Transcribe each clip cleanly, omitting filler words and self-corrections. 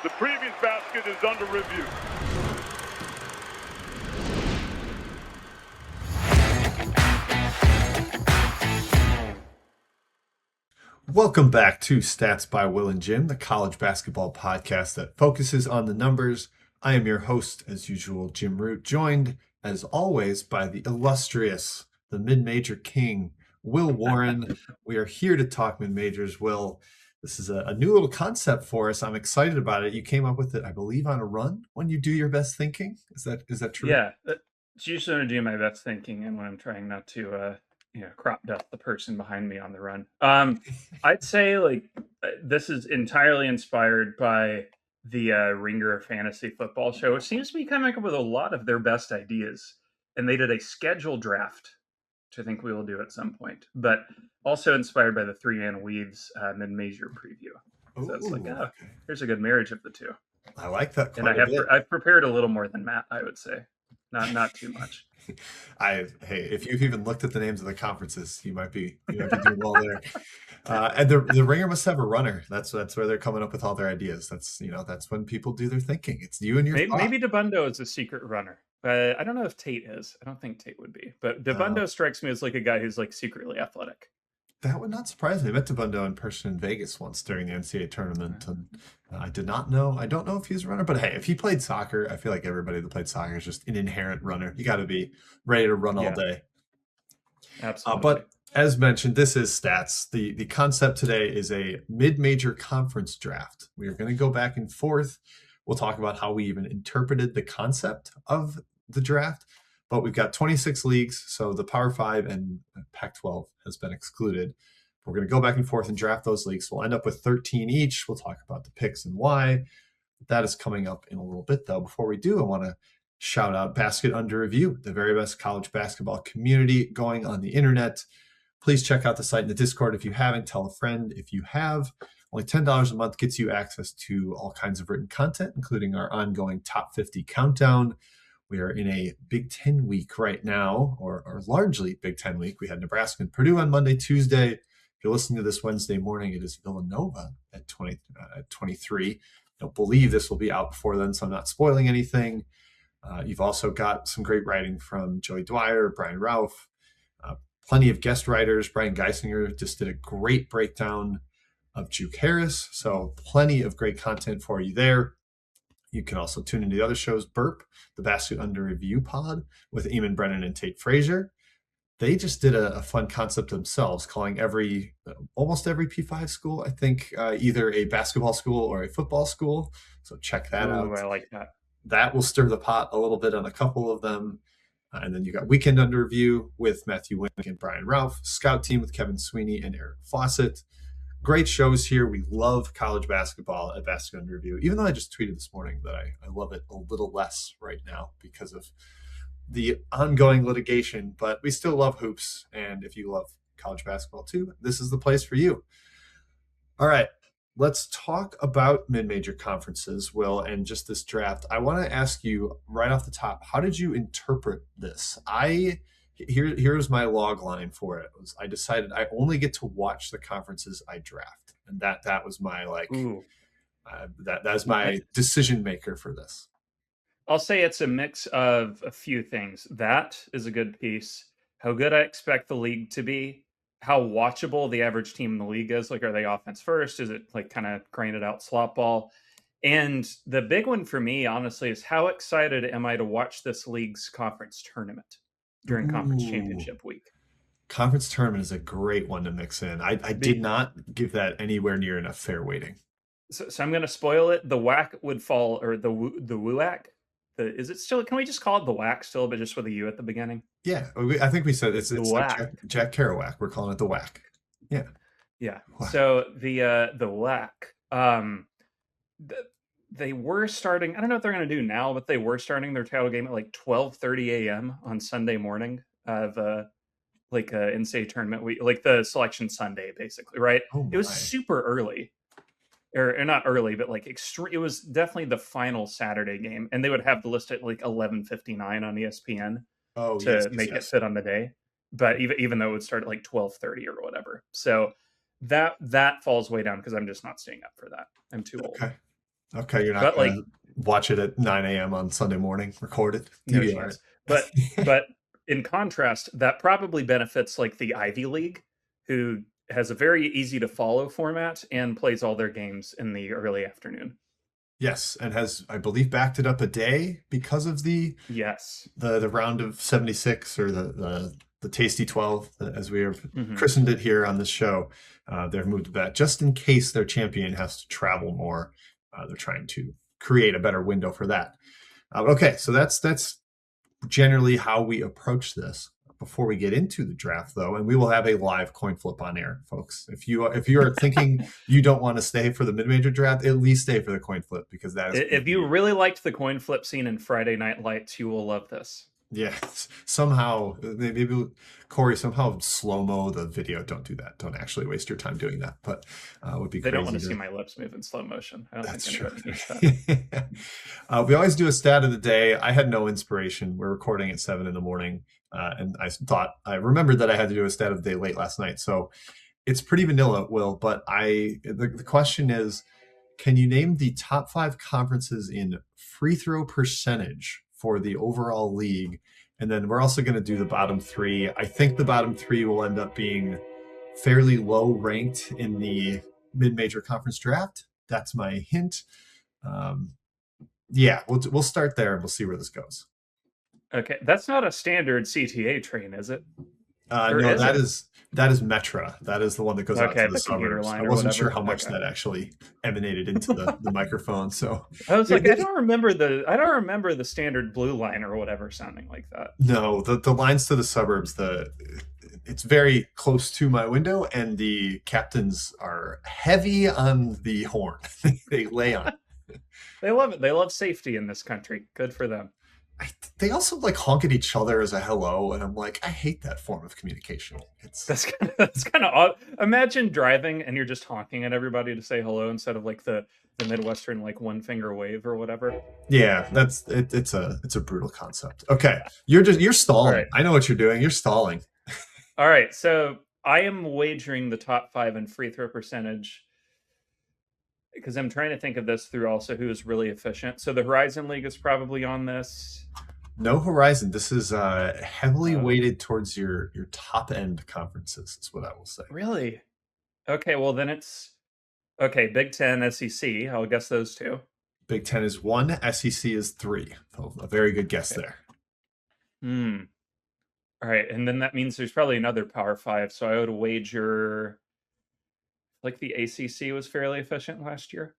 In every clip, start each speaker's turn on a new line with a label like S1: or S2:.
S1: The previous basket is under review.
S2: Welcome back to Stats by Will and Jim, the college basketball podcast that focuses on the numbers. I am your host, as usual, Jim Root, joined, as always, by the illustrious, the mid-major king, Will Warren. We are here to talk mid-majors. Will, this is a new little concept for us. I'm excited about it. You came up with it, I believe, on a run when you do your best thinking. Is that true?
S3: Yeah, it's usually when I do my best thinking and when I'm trying not to, crop dust the person behind me on the run. I'd say this is entirely inspired by the Ringer Fantasy Football Show. It seems to be coming up with a lot of their best ideas, and they did a schedule draft, which I think we will do at some point. But also inspired by the Three Man Weaves mid-major preview. So it's like,
S2: okay.
S3: here's a good marriage of the two.
S2: I like that
S3: And
S2: quite a bit.
S3: I've prepared a little more than Matt, I would say. Not too much.
S2: Hey, if you've even looked at the names of the conferences, you might be doing well there. And the Ringer must have a runner. That's where they're coming up with all their ideas. That's when people do their thinking. It's you and your
S3: maybe DeBundo is a secret runner. I don't know if Tate is. I don't think Tate would be. But DeBundo strikes me as like a guy who's like secretly athletic.
S2: That would not surprise me. I met DeBundo in person in Vegas once during the NCAA tournament, and I did not know. I don't know if he's a runner, but hey, if he played soccer, I feel like everybody that played soccer is just an inherent runner. You got to be ready to run all day.
S3: Absolutely.
S2: But as mentioned, this is stats. The concept today is a mid-major conference draft. We are going to go back and forth. We'll talk about how we even interpreted the concept of the draft. But we've got 26 leagues, so the Power 5 and Pac-12 has been excluded. We're going to go back and forth and draft those leagues. We'll end up with 13 each. We'll talk about the picks and why. That is coming up in a little bit, though. Before we do, I want to shout out Basket Under Review, the very best college basketball community going on the internet. Please check out the site in the Discord if you haven't. Tell a friend if you have. Only $10 a month gets you access to all kinds of written content, including our ongoing Top 50 Countdown. We are in a Big Ten week right now, or largely Big Ten week. We had Nebraska and Purdue on Monday, Tuesday. If you're listening to this Wednesday morning, it is Villanova at 23. Don't believe this will be out before then, so I'm not spoiling anything. You've also got some great writing from Joey Dwyer, Brian Ralph, plenty of guest writers. Brian Geisinger just did a great breakdown of Juke Harris, so plenty of great content for you there. You can also tune into the other shows, Burp, the Basket Under Review pod with Eamon Brennan and Tate Frazier. They just did a fun concept themselves, calling almost every P5 school, I think, either a basketball school or a football school. So check that out.
S3: I like that.
S2: That will stir the pot a little bit on a couple of them. And then you got Weekend Under Review with Matthew Wink and Brian Ralph, Scout Team with Kevin Sweeney and Eric Fawcett. Great shows here. We love college basketball at Basket Under Review, even though I just tweeted this morning that I love it a little less right now because of the ongoing litigation, but we still love hoops. And if you love college basketball too, this is the place for you. All right, let's talk about mid-major conferences, Will, and just this draft. I want to ask you right off the top, how did you interpret this? Here's my log line for it. I decided I only get to watch the conferences I draft, and that was my that's my decision maker for this.
S3: I'll say it's a mix of a few things. That is a good piece. How good I expect the league to be. How watchable the average team in the league is. Like, are they offense first? Is it like kind of grinded out slop ball? And the big one for me, honestly, is how excited am I to watch this league's conference tournament during conference championship week?
S2: Conference tournament is a great one to mix in. I did not give that anywhere near enough fair weighting.
S3: So I'm going to spoil it. The WAC would fall, or the WUAC. Is it still? Can we just call it the WAC still, but just with a U at the beginning?
S2: Yeah, I think we said it's like Jack Kerouac. We're calling it the WAC. Yeah.
S3: Wow. So the WAC. They were starting. I don't know what they're going to do now, but they were starting their title game at like 12:30 a.m. on Sunday morning of like a NCAA tournament week, like the selection Sunday, basically, right? It was super early, or not early, but like extreme. It was definitely the final Saturday game, and they would have the list at like 11:59 on ESPN to make it fit on the day. But even though it would start at like 12:30 or whatever, so that falls way down because I'm just not staying up for that. I'm too old.
S2: Okay, you're not
S3: But like,
S2: gonna watch it at 9 a.m. on Sunday morning, recorded,
S3: no
S2: DVR
S3: chance. But
S2: it.
S3: but in contrast, that probably benefits like the Ivy League, who has a very easy to follow format and plays all their games in the early afternoon.
S2: Yes, and has, I believe, backed it up a day because of the
S3: Yes.
S2: the round of 76, or the Tasty 12, as we have
S3: Hmm.
S2: christened it here on this show. They've moved that just in case their champion has to travel more. They're trying to create a better window for that. Okay, so that's generally how we approach this. Before we get into the draft, though, and we will have a live coin flip on air, folks. If you are thinking you don't want to stay for the mid-major draft, at least stay for the coin flip, because that is
S3: If you really liked the coin flip scene in Friday Night Lights, you will love this.
S2: yeah. Somehow maybe Corey, somehow slow-mo the video. Don't do that. Don't actually waste your time doing that. But it would be
S3: They
S2: crazy
S3: don't want to see my lips move in slow motion. I don't
S2: That's
S3: think
S2: true.
S3: anybody needs that.
S2: We always do a stat of the day. I had no inspiration. We're recording at 7 in the morning, and I remembered that I had to do a stat of the day late last night. So it's pretty vanilla, Will. But the question is, can you name the top 5 conferences in free throw percentage for the overall league? And then we're also going to do the bottom 3. I think the bottom 3 will end up being fairly low ranked in the mid-major conference draft. That's my hint. Yeah, we'll start there and we'll see where this goes.
S3: Okay, that's not a standard CTA train, is it?
S2: No, that is Metra. That is the one that goes out
S3: Okay,
S2: to the
S3: commuter
S2: suburbs.
S3: line
S2: I
S3: or
S2: wasn't sure
S3: whatever.
S2: how much
S3: Okay.
S2: that actually emanated into the microphone. So
S3: I was like, I don't remember the standard blue line or whatever sounding like that.
S2: no, the lines to the suburbs, it's very close to my window, and the captains are heavy on the horn. They lay on it.
S3: They love it. They love safety in this country. Good for them.
S2: They also like honk at each other as a hello, and I'm like, I hate that form of communication.
S3: That's kind of odd. Imagine driving and you're just honking at everybody to say hello instead of like the Midwestern like one finger wave or whatever.
S2: Yeah, that's it. It's a brutal concept. Okay, you're stalling.
S3: Right.
S2: I know what you're doing. You're stalling.
S3: All right, so I am wagering the top 5 in free throw percentage because I'm trying to think of this through also who is really efficient. So the Horizon League is probably on this.
S2: No Horizon. This is heavily weighted towards your top end conferences. Is what I will say.
S3: Really? Okay, well then it's okay. Big Ten, SEC. I'll guess those 2.
S2: Big Ten is 1. SEC is 3. So a very good guess there.
S3: All right, and then that means there's probably another Power 5. So I would wager, like the ACC was fairly efficient last year.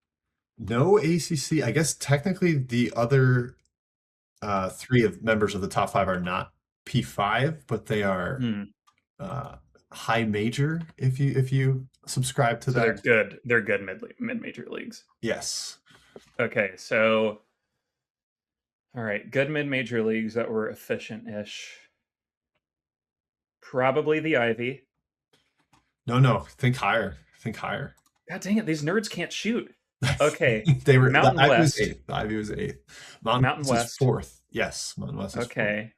S2: No ACC. I guess technically the other 3 of members of the top 5 are not P5, but they are high major. If you subscribe to that,
S3: They're good mid-major leagues.
S2: Yes.
S3: Okay, so all right, good mid-major leagues that were efficient-ish. Probably the Ivy.
S2: No. Think higher.
S3: God dang it, these nerds can't shoot. Okay,
S2: They were
S3: Mountain
S2: the Ivy
S3: West.
S2: was 8th. The Ivy was 8th.
S3: Mountain West
S2: is 4th. Yes, Mountain West is 4th.
S3: Okay.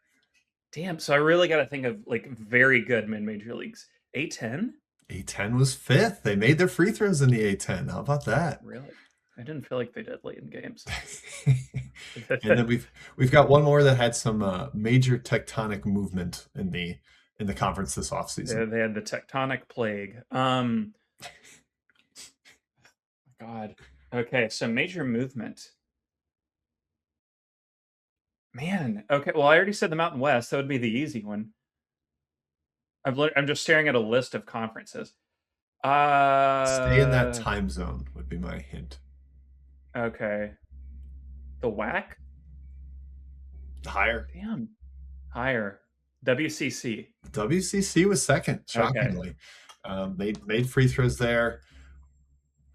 S3: Damn, so I really got to think of like very good mid-major leagues. A10?
S2: A10 was 5th. They made their free throws in the A10. How about that?
S3: Really? I didn't feel like they did late in games.
S2: And then we've got one more that had some major tectonic movement in the conference this offseason.
S3: They had the tectonic plague. God. Okay, so major movement. Man. Okay, well, I already said the Mountain West. That would be the easy one. I'm just staring at a list of conferences.
S2: Stay in that time zone would be my hint.
S3: Okay. The WAC?
S2: Higher.
S3: Damn. Higher. WCC.
S2: WCC was 2nd, shockingly. Okay. Made free throws there.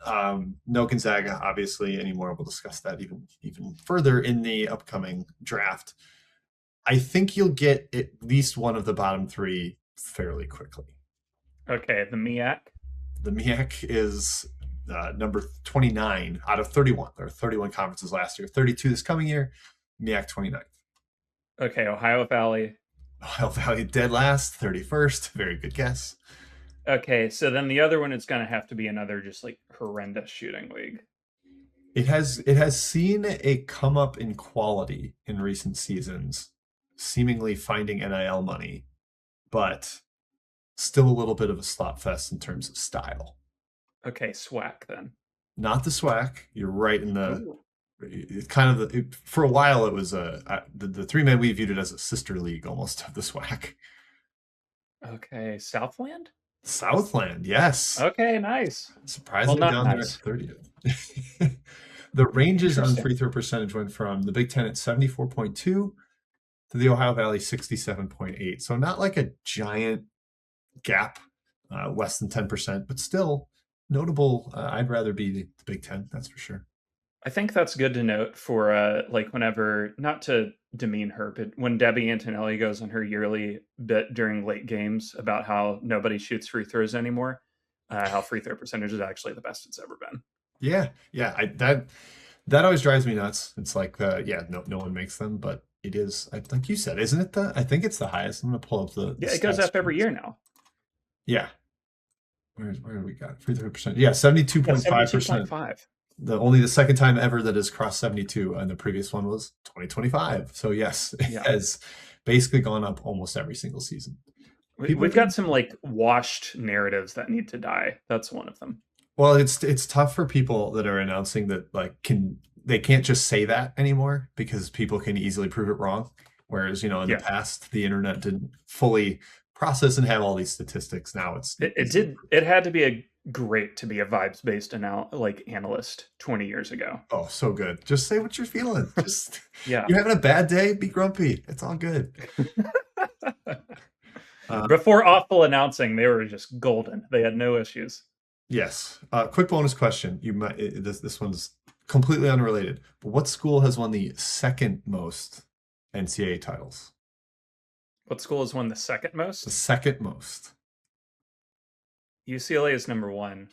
S2: No Gonzaga, obviously, anymore. We'll discuss that even further in the upcoming draft. I think you'll get at least one of the bottom 3 fairly quickly.
S3: Okay, the MEAC?
S2: The MEAC is number 29 out of 31. There were 31 conferences last year, 32 this coming year. MEAC 29th.
S3: Okay, Ohio Valley.
S2: Ohio Valley dead last, 31st. Very good guess.
S3: Okay, so then the other one is going to have to be another just like horrendous shooting league.
S2: It has seen a come up in quality in recent seasons, seemingly finding NIL money, but still a little bit of a slop fest in terms of style.
S3: Okay, SWAC then.
S2: Not the SWAC. You're right in the
S3: Ooh.
S2: it's kind of for a while it was the three men we viewed it as a sister league almost of the SWAC.
S3: Okay, Southland?
S2: Southland, yes.
S3: Okay, nice.
S2: Surprisingly
S3: Well, not
S2: down there at
S3: nice.
S2: 30th. The ranges on
S3: Interesting.
S2: free throw percentage went from the Big Ten at 74.2 to the Ohio Valley 67.8. So not like a giant gap, less than 10%, but still notable. I'd rather be the Big Ten, that's for sure.
S3: I think that's good to note for like whenever, not to demean her, but when Debbie Antonelli goes on her yearly bit during late games about how nobody shoots free throws anymore, how free throw percentage is actually the best it's ever been.
S2: Yeah, that always drives me nuts. It's like no one makes them, but it is like you said, isn't it? I think it's the highest. I'm gonna pull up the
S3: Yeah, it goes
S2: stats
S3: up every
S2: sheet.
S3: year now.
S2: Yeah, where do we got free throw percent? Yeah, 72.5%.
S3: 72.5.
S2: Only the second time ever that has crossed 72, and the previous one was 2025. So yes, it
S3: Yeah.
S2: has basically gone up almost every single season.
S3: We've got some like washed narratives that need to die. That's one of them.
S2: Well, it's tough for people that are announcing that they can't just say that anymore because people can easily prove it wrong. Whereas, in the past, the internet didn't fully process and have all these statistics. Now
S3: it had to be great to be a vibes-based analyst 20 years ago.
S2: Oh, so good. Just say what you're feeling. Just
S3: Yeah.
S2: You're having a bad day, be grumpy. It's all good.
S3: Before awful announcing, they were just golden. They had no issues.
S2: Yes. Quick bonus question. This one's completely unrelated. But what school has won the second most NCAA titles?
S3: What school has won the second most?
S2: The second most.
S3: UCLA is number one.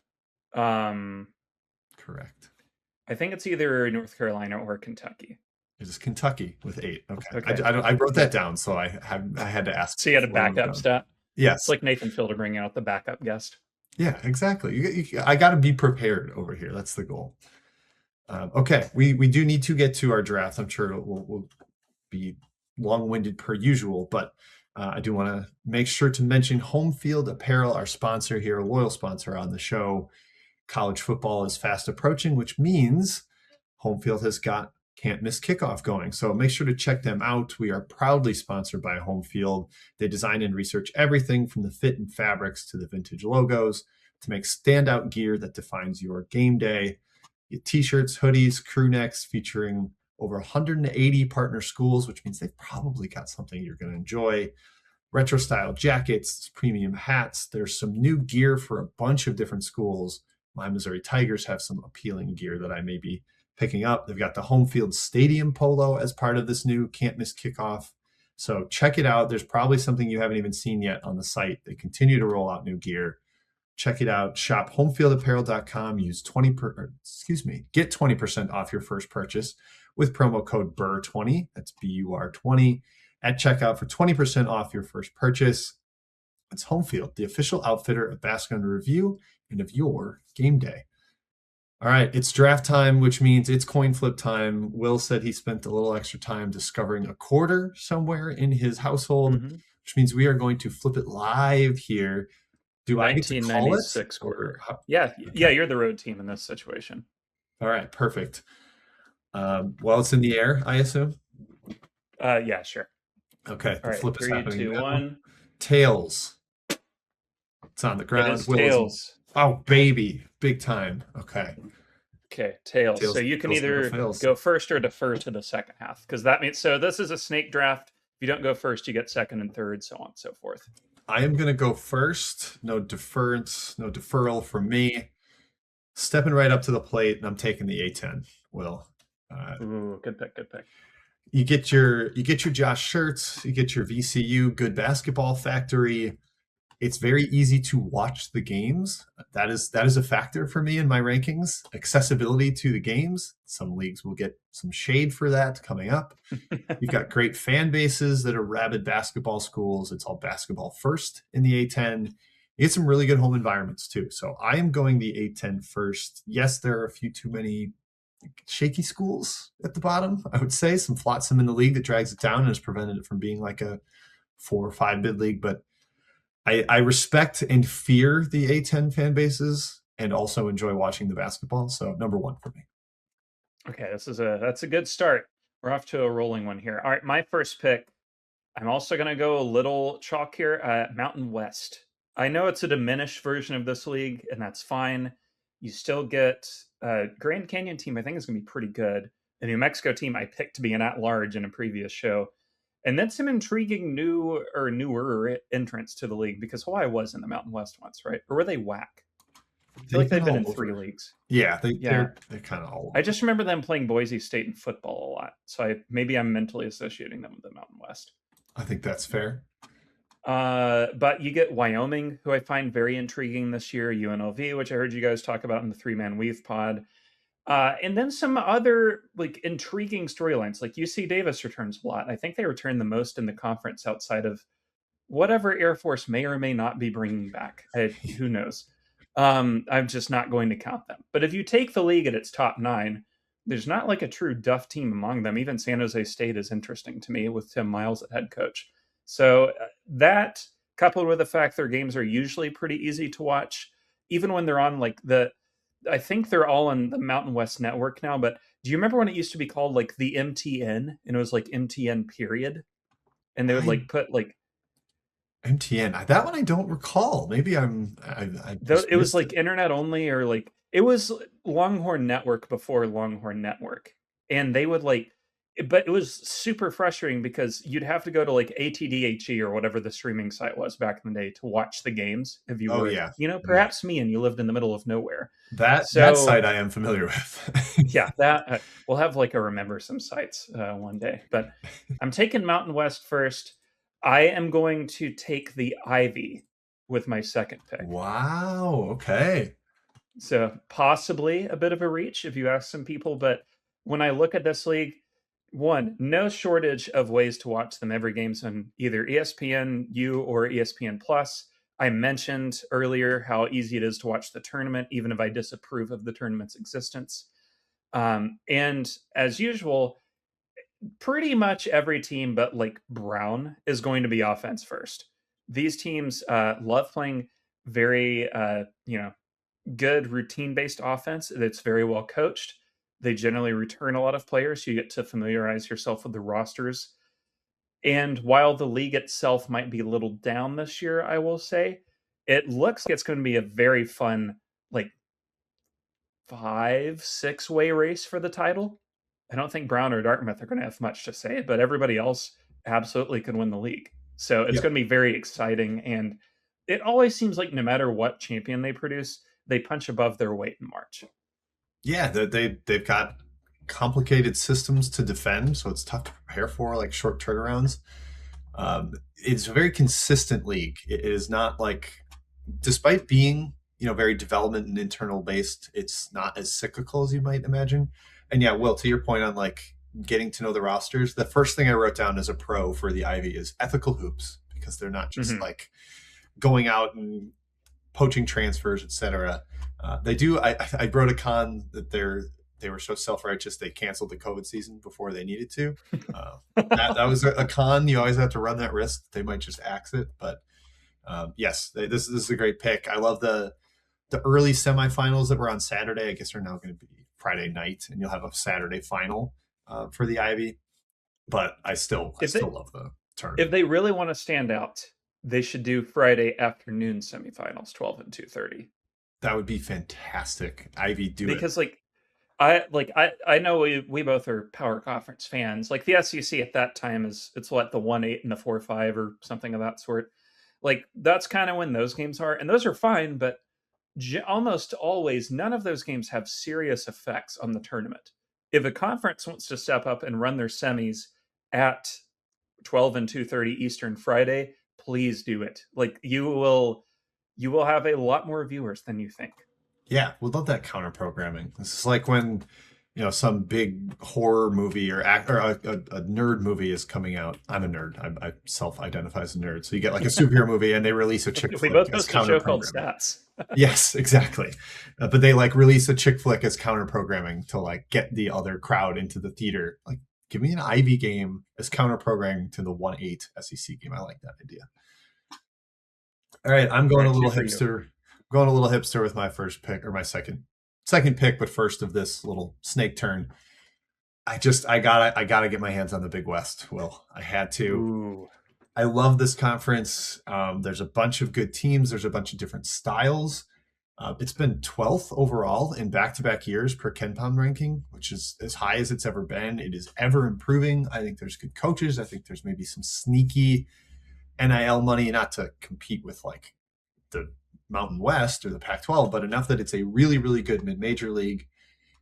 S2: Correct.
S3: I think it's either North Carolina or Kentucky.
S2: It is Kentucky with 8. Okay. I wrote that down, so I had to ask.
S3: So you had a backup stat?
S2: Yes.
S3: It's like Nathan Fielder bringing out the backup guest.
S2: Yeah, exactly. I got to be prepared over here. That's the goal. Okay, we do need to get to our draft. I'm sure we'll be long-winded per usual, but I do want to make sure to mention Home Field Apparel, our sponsor here, a loyal sponsor on the show. College football is fast approaching, which means Home Field has got Can't Miss Kickoff going. So make sure to check them out. We are proudly sponsored by Home Field. They design and research everything from the fit and fabrics to the vintage logos to make standout gear that defines your game day. Get t-shirts, hoodies, crew necks featuring over 180 partner schools, which means they've probably got something you're going to enjoy. Retro style jackets, premium hats. There's some new gear for a bunch of different schools. My Missouri Tigers have some appealing gear that I may be picking up. They've got the Home Field Stadium polo as part of this new Can't Miss Kickoff. So check it out. There's probably something you haven't even seen yet on the site. They continue to roll out new gear. Check it out. Shop homefieldapparel.com. Get 20% off your first purchase with promo code BUR20. That's BUR20 at checkout for 20% off your first purchase. It's Home Field, the official outfitter of Basket Under Review and of your game day. All right, it's draft time, which means it's coin flip time. Will said he spent a little extra time discovering a quarter somewhere in his household, which means we are going to flip it live here. Do I get to call it?
S3: 1996 quarter. Yeah, you're the road team in this situation.
S2: All right, perfect. Well, it's in the air, I assume?
S3: Yeah, sure.
S2: Okay,
S3: all right,
S2: flip
S3: 3,
S2: is happening
S3: 2, 1.
S2: Tails. It's on the ground.
S3: It is tails.
S2: Oh, baby. Big time. Okay.
S3: Okay, tails. So you can either go first or defer to the second half, because that means, so this is a snake draft. If you don't go first, you get second and third, so on and so forth.
S2: I am going to go first. No deference, no deferral from me. Stepping right up to the plate, and I'm taking the A10. Will.
S3: Ooh, good pick, good pick.
S2: You get your Josh Schertz, you get your VCU Good Basketball Factory. It's very easy to watch the games. That is a factor for me in my rankings. Accessibility to the games. Some leagues will get some shade for that coming up. You've got great fan bases that are rabid basketball schools. It's all basketball first in the A10. You get some really good home environments too. So I am going the A10 first. Yes, there are a few too many shaky schools at the bottom. I would say some flotsam in the league that drags it down and has prevented it from being like a 4 or 5 bid league. But I respect and fear the A10 fan bases and also enjoy watching the basketball. So number 1 for me.
S3: Okay, that's a good start. We're off to a rolling one here. All right, my first pick. I'm also going to go a little chalk here. Mountain West. I know it's a diminished version of this league, and that's fine. You still get Grand Canyon team. I think is going to be pretty good. The New Mexico team I picked to be an at-large in a previous show, and then some intriguing newer entrants to the league because Hawaii was in the Mountain West once, right? Or were they WAC? I feel like they've been in 3 leagues.
S2: Yeah, they're kind of all over.
S3: I just remember them playing Boise State in football a lot, so maybe I'm mentally associating them with the Mountain West.
S2: I think that's fair.
S3: But you get Wyoming, who I find very intriguing this year, UNLV, which I heard you guys talk about in the 3-Man Weave pod. And then some other like intriguing storylines, like UC Davis returns a lot. I think they return the most in the conference outside of whatever Air Force may or may not be bringing back. Who knows? I'm just not going to count them. But if you take the league at its top 9, there's not like a true Duff team among them. Even San Jose State is interesting to me with Tim Miles at head coach. So that, coupled with the fact their games are usually pretty easy to watch, even when they're on like I think they're all on the Mountain West Network now, but do you remember when it used to be called like the MTN and it was like MTN period? And they would like put like
S2: MTN. That one I don't recall. Maybe
S3: it was like internet only, or like it was Longhorn Network before Longhorn Network. And they would like, but it was super frustrating because you'd have to go to like ATDHE or whatever the streaming site was back in the day to watch the games. If you were, perhaps me and you lived in the middle of nowhere.
S2: That site I am familiar with.
S3: Yeah, that we'll have like a remember some sites one day. But I'm taking Mountain West first. I am going to take the Ivy with my second pick.
S2: Wow. Okay.
S3: So possibly a bit of a reach if you ask some people, but when I look at this league, one, no shortage of ways to watch them. Every game's on either ESPNU or ESPN Plus. I mentioned earlier how easy it is to watch the tournament, even if I disapprove of the tournament's existence. And as usual, pretty much every team but like Brown is going to be offense first. These teams love playing very, good routine-based offense that's very well coached. They generally return a lot of players, so you get to familiarize yourself with the rosters. And while the league itself might be a little down this year, I will say, it looks like it's going to be a very fun, like 5-6 way race for the title. I don't think Brown or Dartmouth are going to have much to say, but everybody else absolutely can win the league. So it's going to be very exciting. And it always seems like no matter what champion they produce, they punch above their weight in March.
S2: Yeah, they've got complicated systems to defend, so it's tough to prepare for, like short turnarounds. It's a very consistent league. It is not like, despite being very development and internal based, it's not as cyclical as you might imagine. And yeah, Will, to your point on like getting to know the rosters, the first thing I wrote down as a pro for the Ivy is ethical hoops, because they're not just like going out and poaching transfers, etc. They do. I wrote a con that they were so self-righteous they canceled the COVID season before they needed to. That was a con. You always have to run that risk. They might just axe it. But yes, this is a great pick. I love the early semifinals that were on Saturday. I guess are now going to be Friday night, and you'll have a Saturday final for the Ivy. But I still love the tournament.
S3: If they really want to stand out, they should do Friday afternoon semifinals, 12 and 2:30.
S2: That would be fantastic. Ivy, do it.
S3: Because I know we both are power conference fans. Like the SEC at that time it's what, the 1-8 and the 4-5 or something of that sort. Like that's kind of when those games are, and those are fine, but almost always none of those games have serious effects on the tournament. If a conference wants to step up and run their semis at 12 and 2:30 Eastern Friday, please do it. Like you will have a lot more viewers than you think.
S2: Yeah, we love that counter programming. This is like when some big horror movie or a nerd movie is coming out. I'm a nerd. I self-identify as a nerd. So you get like a superhero movie and they release a chick
S3: We
S2: flick
S3: both
S2: as
S3: host a
S2: counter
S3: show called
S2: programming.
S3: Stats.
S2: Yes, exactly. But they like release a chick flick as counter programming to like get the other crowd into the theater. Like, give me an Ivy game as counter programming to the 1-8 SEC game. I like that idea. All right, I'm going a little hipster. Going a little hipster with my first pick, or my second pick, but first of this little snake turn. I gotta get my hands on the Big West. Will, I had to.
S3: Ooh.
S2: I love this conference. There's a bunch of good teams. There's a bunch of different styles. It's been 12th overall in back-to-back years per KenPom ranking, which is as high as it's ever been. It is ever improving. I think there's good coaches. I think there's maybe some sneaky NIL money, not to compete with like the Mountain West or the Pac-12, but enough that it's a really, really good mid-major league.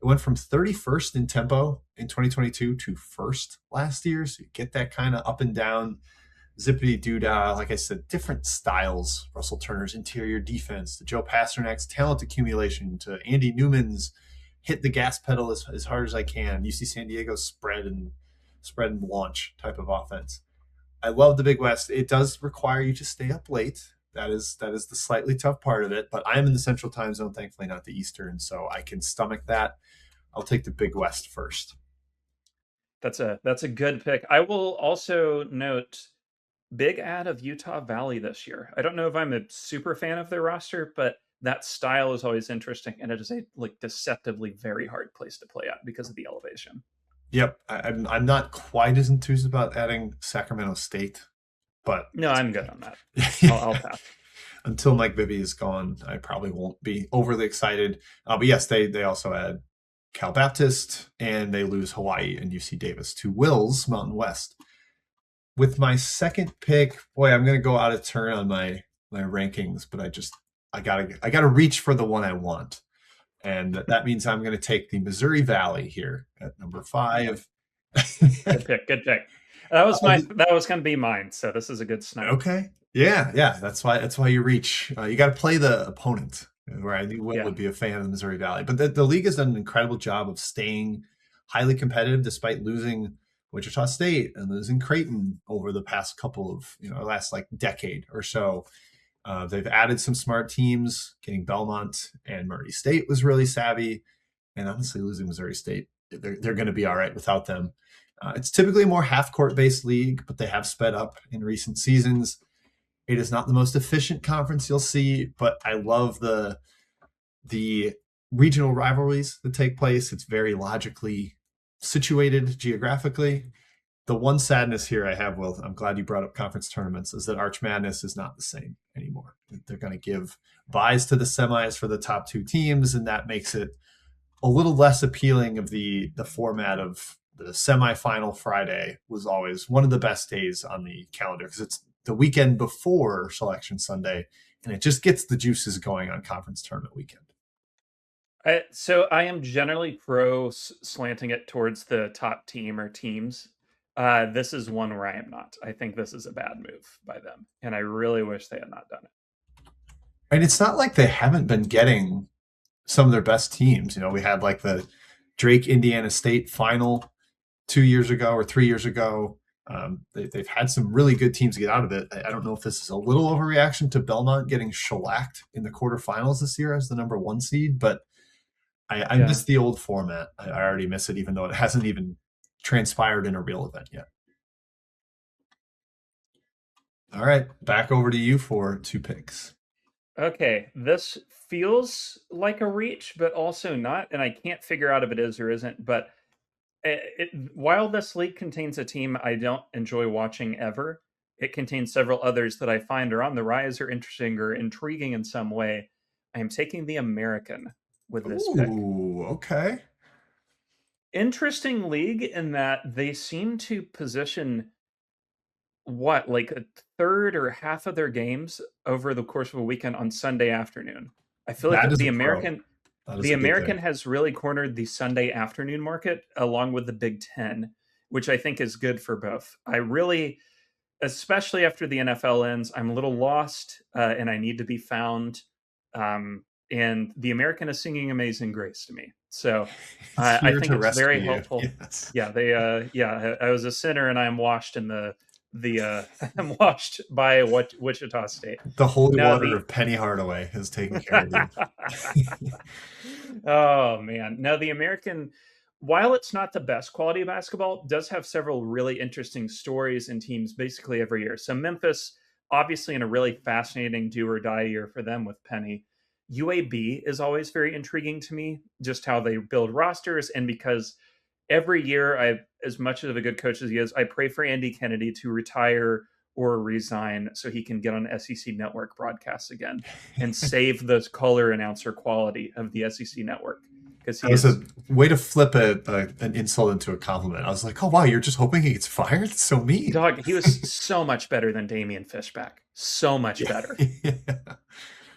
S2: It went from 31st in tempo in 2022 to first last year. So you get that kind of up and down, zippity doodah. Like I said, different styles. Russell Turner's interior defense, to Joe Pasternak's talent accumulation, to Andy Newman's hit the gas pedal as hard as I can. UC San Diego's spread and launch type of offense. I love the Big West. It does require you to stay up late. That is the slightly tough part of it. But I am in the Central Time Zone, thankfully not the Eastern, so I can stomach that. I'll take the Big West first.
S3: That's a good pick. I will also note big ad of Utah Valley this year. I don't know if I'm a super fan of their roster, but that style is always interesting, and it is a like deceptively very hard place to play at because of the elevation.
S2: Yep, I'm not quite as enthused about adding Sacramento State, but
S3: no, I'm good on that. I'll pass.
S2: Until Mike Bibby is gone, I probably won't be overly excited. But yes, they also add Cal Baptist, and they lose Hawaii and UC Davis to Will's Mountain West. With my second pick, boy, I'm going to go out of turn on my rankings, but I gotta reach for the one I want. And that means I'm going to take the Missouri Valley here at number 5.
S3: Good pick. That was going to be mine. So this is a good snipe.
S2: Okay. Yeah. That's why you reach. You got to play the opponent. Where I knew Will would be a fan of the Missouri Valley, but the league has done an incredible job of staying highly competitive despite losing Wichita State and losing Creighton over the past couple of last like decade or so. They've added some smart teams. Getting Belmont and Murray State was really savvy, and honestly, losing Missouri State, they're going to be all right without them. It's typically a more half-court based league, but they have sped up in recent seasons. It is not the most efficient conference you'll see, but I love the regional rivalries that take place. It's very logically situated geographically. The one sadness here I have, Will, I'm glad you brought up conference tournaments, is that Arch Madness is not the same anymore. They're going to give buys to the semis for the top 2 teams, and that makes it a little less appealing. Of the format of the semifinal Friday was always one of the best days on the calendar because it's the weekend before Selection Sunday, and it just gets the juices going on conference tournament weekend.
S3: So I am generally pro slanting it towards the top team or teams. This is one where I am not. I think this is a bad move by them, and I really wish they had not done it.
S2: And it's not like they haven't been getting some of their best teams. We had like the Drake Indiana State final 2 years ago or 3 years ago. They've had some really good teams get out of it. I don't know if this is a little overreaction to Belmont getting shellacked in the quarterfinals this year as the number 1 seed, but I miss the old format. I already miss it, even though it hasn't even transpired in a real event yet. All right, back over to you for 2 picks.
S3: Okay, this feels like a reach, but also not, and I can't figure out if it is or isn't, but while this league contains a team I don't enjoy watching ever, it contains several others that I find are on the rise or interesting or intriguing in some way. I am taking the American with this pick.
S2: Ooh, okay.
S3: Interesting league in that they seem to position like a third or half of their games over the course of a weekend on Sunday afternoon. I feel like the American has really cornered the Sunday afternoon market along with the Big Ten, which I think is good for both. I really, especially after the NFL ends, I'm a little lost and I need to be found. And the American is singing Amazing Grace to me. So
S2: It's
S3: I
S2: here
S3: think
S2: to
S3: it's
S2: rescue
S3: very
S2: you.
S3: helpful.
S2: Yes.
S3: Yeah, I was a sinner and I am washed in I'm washed by what Wichita State.
S2: The holy
S3: Now
S2: water
S3: the
S2: of Penny Hardaway has taken care of you.
S3: Oh man. Now the American, while it's not the best quality of basketball, does have several really interesting stories and teams basically every year. So Memphis, obviously in a really fascinating do or die year for them with Penny. UAB is always very intriguing to me, just how they build rosters, and because every year as much of a good coach as he is, I pray for Andy Kennedy to retire or resign so he can get on SEC network broadcasts again and save the color announcer quality of the SEC network, because
S2: That was a way to flip an insult into a compliment. I was like, oh wow, you're just hoping he gets fired? It's so mean.
S3: dog, he was so much better than Damian Fishback, so much better.
S2: Yeah.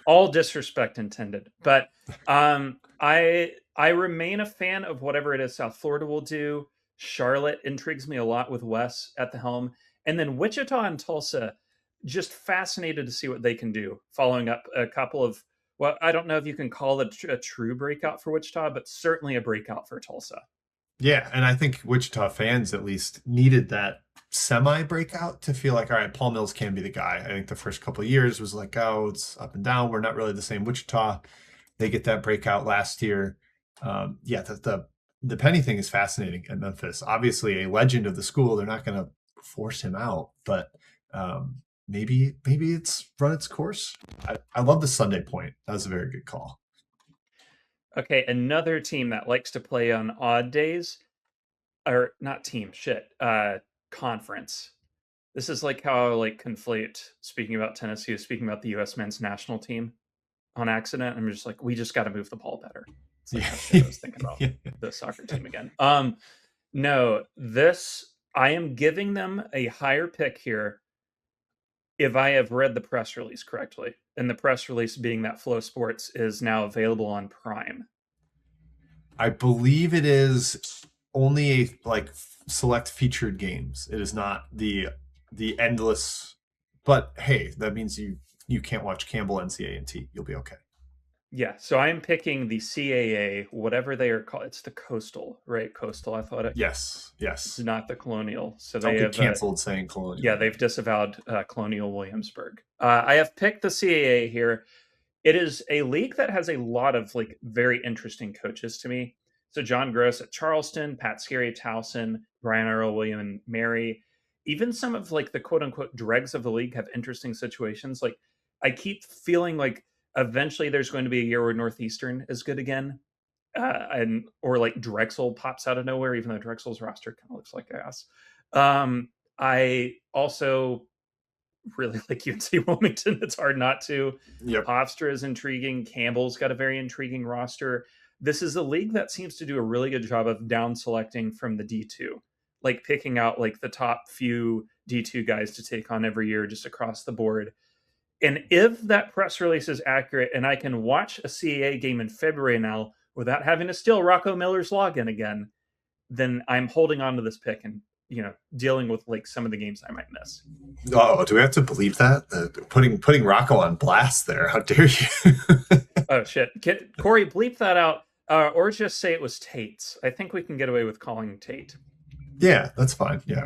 S3: All disrespect intended, but I remain a fan of whatever it is South Florida will do. Charlotte intrigues me a lot with Wes at the helm, and then Wichita and Tulsa, just fascinated to see what they can do. Following up a couple of, well, I don't know if you can call it a true breakout for Wichita, but certainly a breakout for Tulsa.
S2: Yeah, and I think Wichita fans at least needed that semi breakout to feel like, all right, Paul Mills can be the guy. I think the first couple of years was like, oh, it's up and down. We're not really the same Wichita. They get that breakout last year. Yeah, the Penny thing is fascinating at Memphis. Obviously, a legend of the school. They're not going to force him out, but maybe it's run its course. I love the Sunday point. That was a very good call.
S3: Okay, another team that likes to play on odd days, or not team, conference. This is like how I like conflate speaking about Tennessee, speaking about the U.S. men's national team on accident. I'm just like, we just got to move the ball better. It's like, oh shit, I was thinking about the soccer team again. No, I am giving them a higher pick here if I have read the press release correctly. And the press release being that Flow Sports is now available on Prime.
S2: I believe it is only select featured games. It is not the endless. But hey, that means you can't watch Campbell NCAA. You'll be okay.
S3: Yeah, so I'm picking the CAA, whatever they are called. It's the Coastal, right? Coastal Athletic.
S2: Yes.
S3: It's not the Colonial. So
S2: Don't
S3: they
S2: get
S3: have
S2: canceled saying Colonial.
S3: Yeah, they've disavowed Colonial Williamsburg. I have picked the CAA here. It is a league that has a lot of like very interesting coaches to me. So John Gross at Charleston, Pat Scarry at Towson, Brian Earl, William and Mary. Even some of like the quote unquote dregs of the league have interesting situations. Like I keep feeling like eventually there's going to be a year where Northeastern is good again. Or like Drexel pops out of nowhere, even though Drexel's roster kind of looks like ass. I also really like UNC Wilmington. It's hard not to.
S2: Yep.
S3: Hofstra is intriguing. Campbell's got a very intriguing roster. This is a league that seems to do a really good job of down selecting from the D2, like picking out like the top few D2 guys to take on every year just across the board. And if that press release is accurate and I can watch a CAA game in February now without having to steal Rocco Miller's login again, then I'm holding on to this pick and, dealing with like some of the games I might miss.
S2: Oh, do we have to believe that? Putting Rocco on blast there. How dare you?
S3: Oh, shit. Corey, bleep that out. Or just say it was Tate's. I think we can get away with calling Tate.
S2: Yeah, that's fine. Yeah,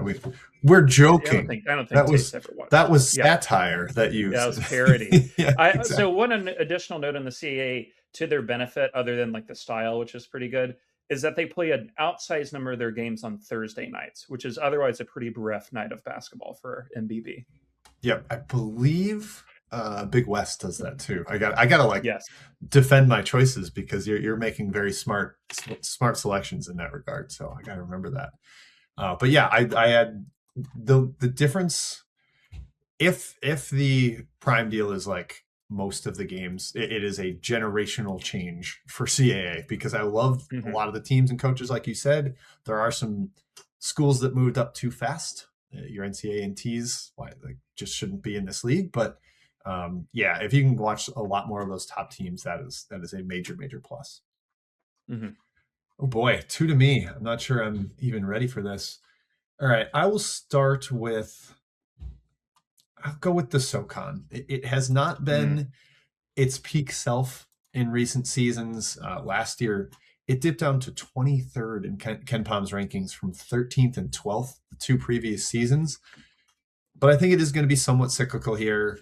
S2: we're joking.
S3: I don't think Tate's ever watched.
S2: That was satire that you.
S3: That was parody.
S2: Yeah, exactly.
S3: So one additional note on the CAA to their benefit, other than like the style, which is pretty good, is that they play an outsized number of their games on Thursday nights, which is otherwise a pretty bereft night of basketball for MBB.
S2: Yep, I believe Big West does that too. I gotta
S3: yes.
S2: defend my choices because you're making very smart selections in that regard. So I gotta remember that. But yeah, I had the difference. If the Prime deal is like most of the games, it is a generational change for CAA because I love a lot of the teams and coaches. Like you said, there are some schools that moved up too fast. Your NCAA and T's just shouldn't be in this league. But yeah, if you can watch a lot more of those top teams, that is a major plus.
S3: Mm-hmm.
S2: Oh boy, 2 to me. I'm not sure I'm even ready for this. All right, I will start with. I'll go with the SoCon. It has not been its peak self in recent seasons. Last year, it dipped down to 23rd in Ken Palm's rankings from 13th and 12th the 2 previous seasons. But I think it is going to be somewhat cyclical here.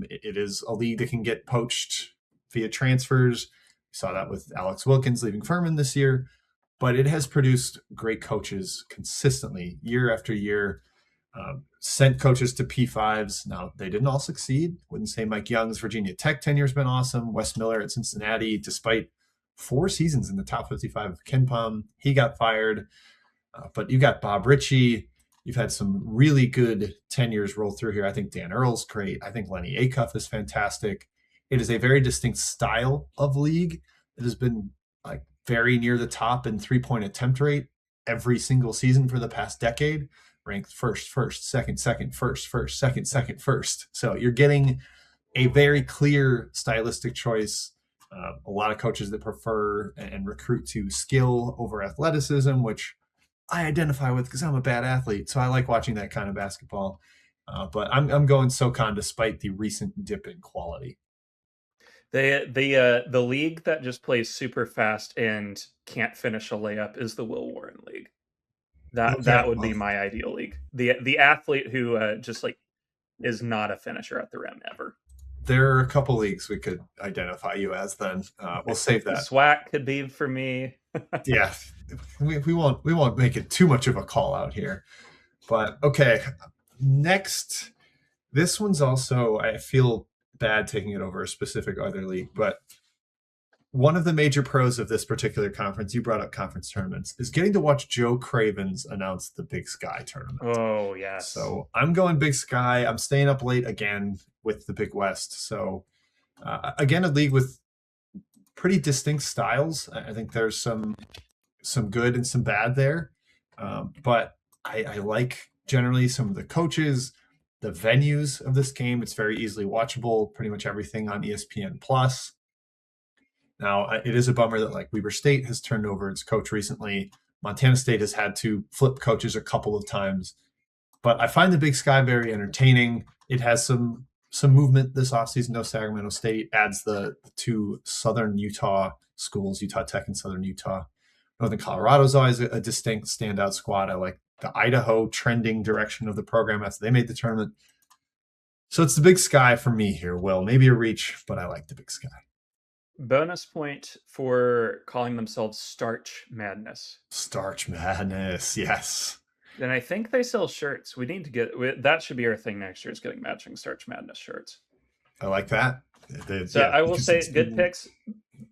S2: It is a league that can get poached via transfers. We saw that with Alex Wilkins leaving Furman this year. But it has produced great coaches consistently year after year. Sent coaches to P5s. Now, they didn't all succeed. Wouldn't say Mike Young's Virginia Tech tenure has been awesome. Wes Miller at Cincinnati, despite 4 seasons in the top 55 of Ken Palm, he got fired. But you got Bob Ritchie. You've had some really good tenures roll through here. I think Dan Earl's great. I think Lenny Acuff is fantastic. It is a very distinct style of league. It has been like very near the top in 3-point attempt rate every single season for the past decade. Ranked first, second, first, second, first. So you're getting a very clear stylistic choice. A lot of coaches that prefer and recruit to skill over athleticism, which I identify with because I'm a bad athlete. So I like watching that kind of basketball. But I'm going SoCon despite the recent dip in quality.
S3: The league that just plays super fast and can't finish a layup is the Will Warren League. That would be my ideal league. The athlete who just like is not a finisher at the rim ever.
S2: There are a couple leagues we could identify you as. Then we'll save that.
S3: SWAC could be for me.
S2: Yeah, we won't make it too much of a call out here. But okay, next, this one's also, I feel bad taking it over a specific other league, but one of the major pros of this particular conference, you brought up conference tournaments, is getting to watch Joe Cravens announce the Big Sky tournament.
S3: Oh, yes.
S2: So I'm going Big Sky. I'm staying up late again with the Big West. So again, a league with pretty distinct styles. I think there's some good and some bad there. But I like generally some of the coaches, the venues of this game. It's very easily watchable, pretty much everything on ESPN Plus. Now, it is a bummer that like Weber State has turned over its coach recently. Montana State has had to flip coaches a couple of times. But I find the Big Sky very entertaining. It has some movement this offseason. No, Sacramento State adds the 2 Southern Utah schools, Utah Tech and Southern Utah. Northern Colorado is always a distinct standout squad. I like the Idaho trending direction of the program after they made the tournament. So it's the Big Sky for me here, Will. Maybe a reach, but I like the Big Sky.
S3: Bonus point for calling themselves Starch Madness.
S2: Starch Madness, yes.
S3: And I think they sell shirts. We need to get that. Should be our thing next year, is getting matching Starch Madness shirts.
S2: I like that.
S3: So yeah, I will say good picks.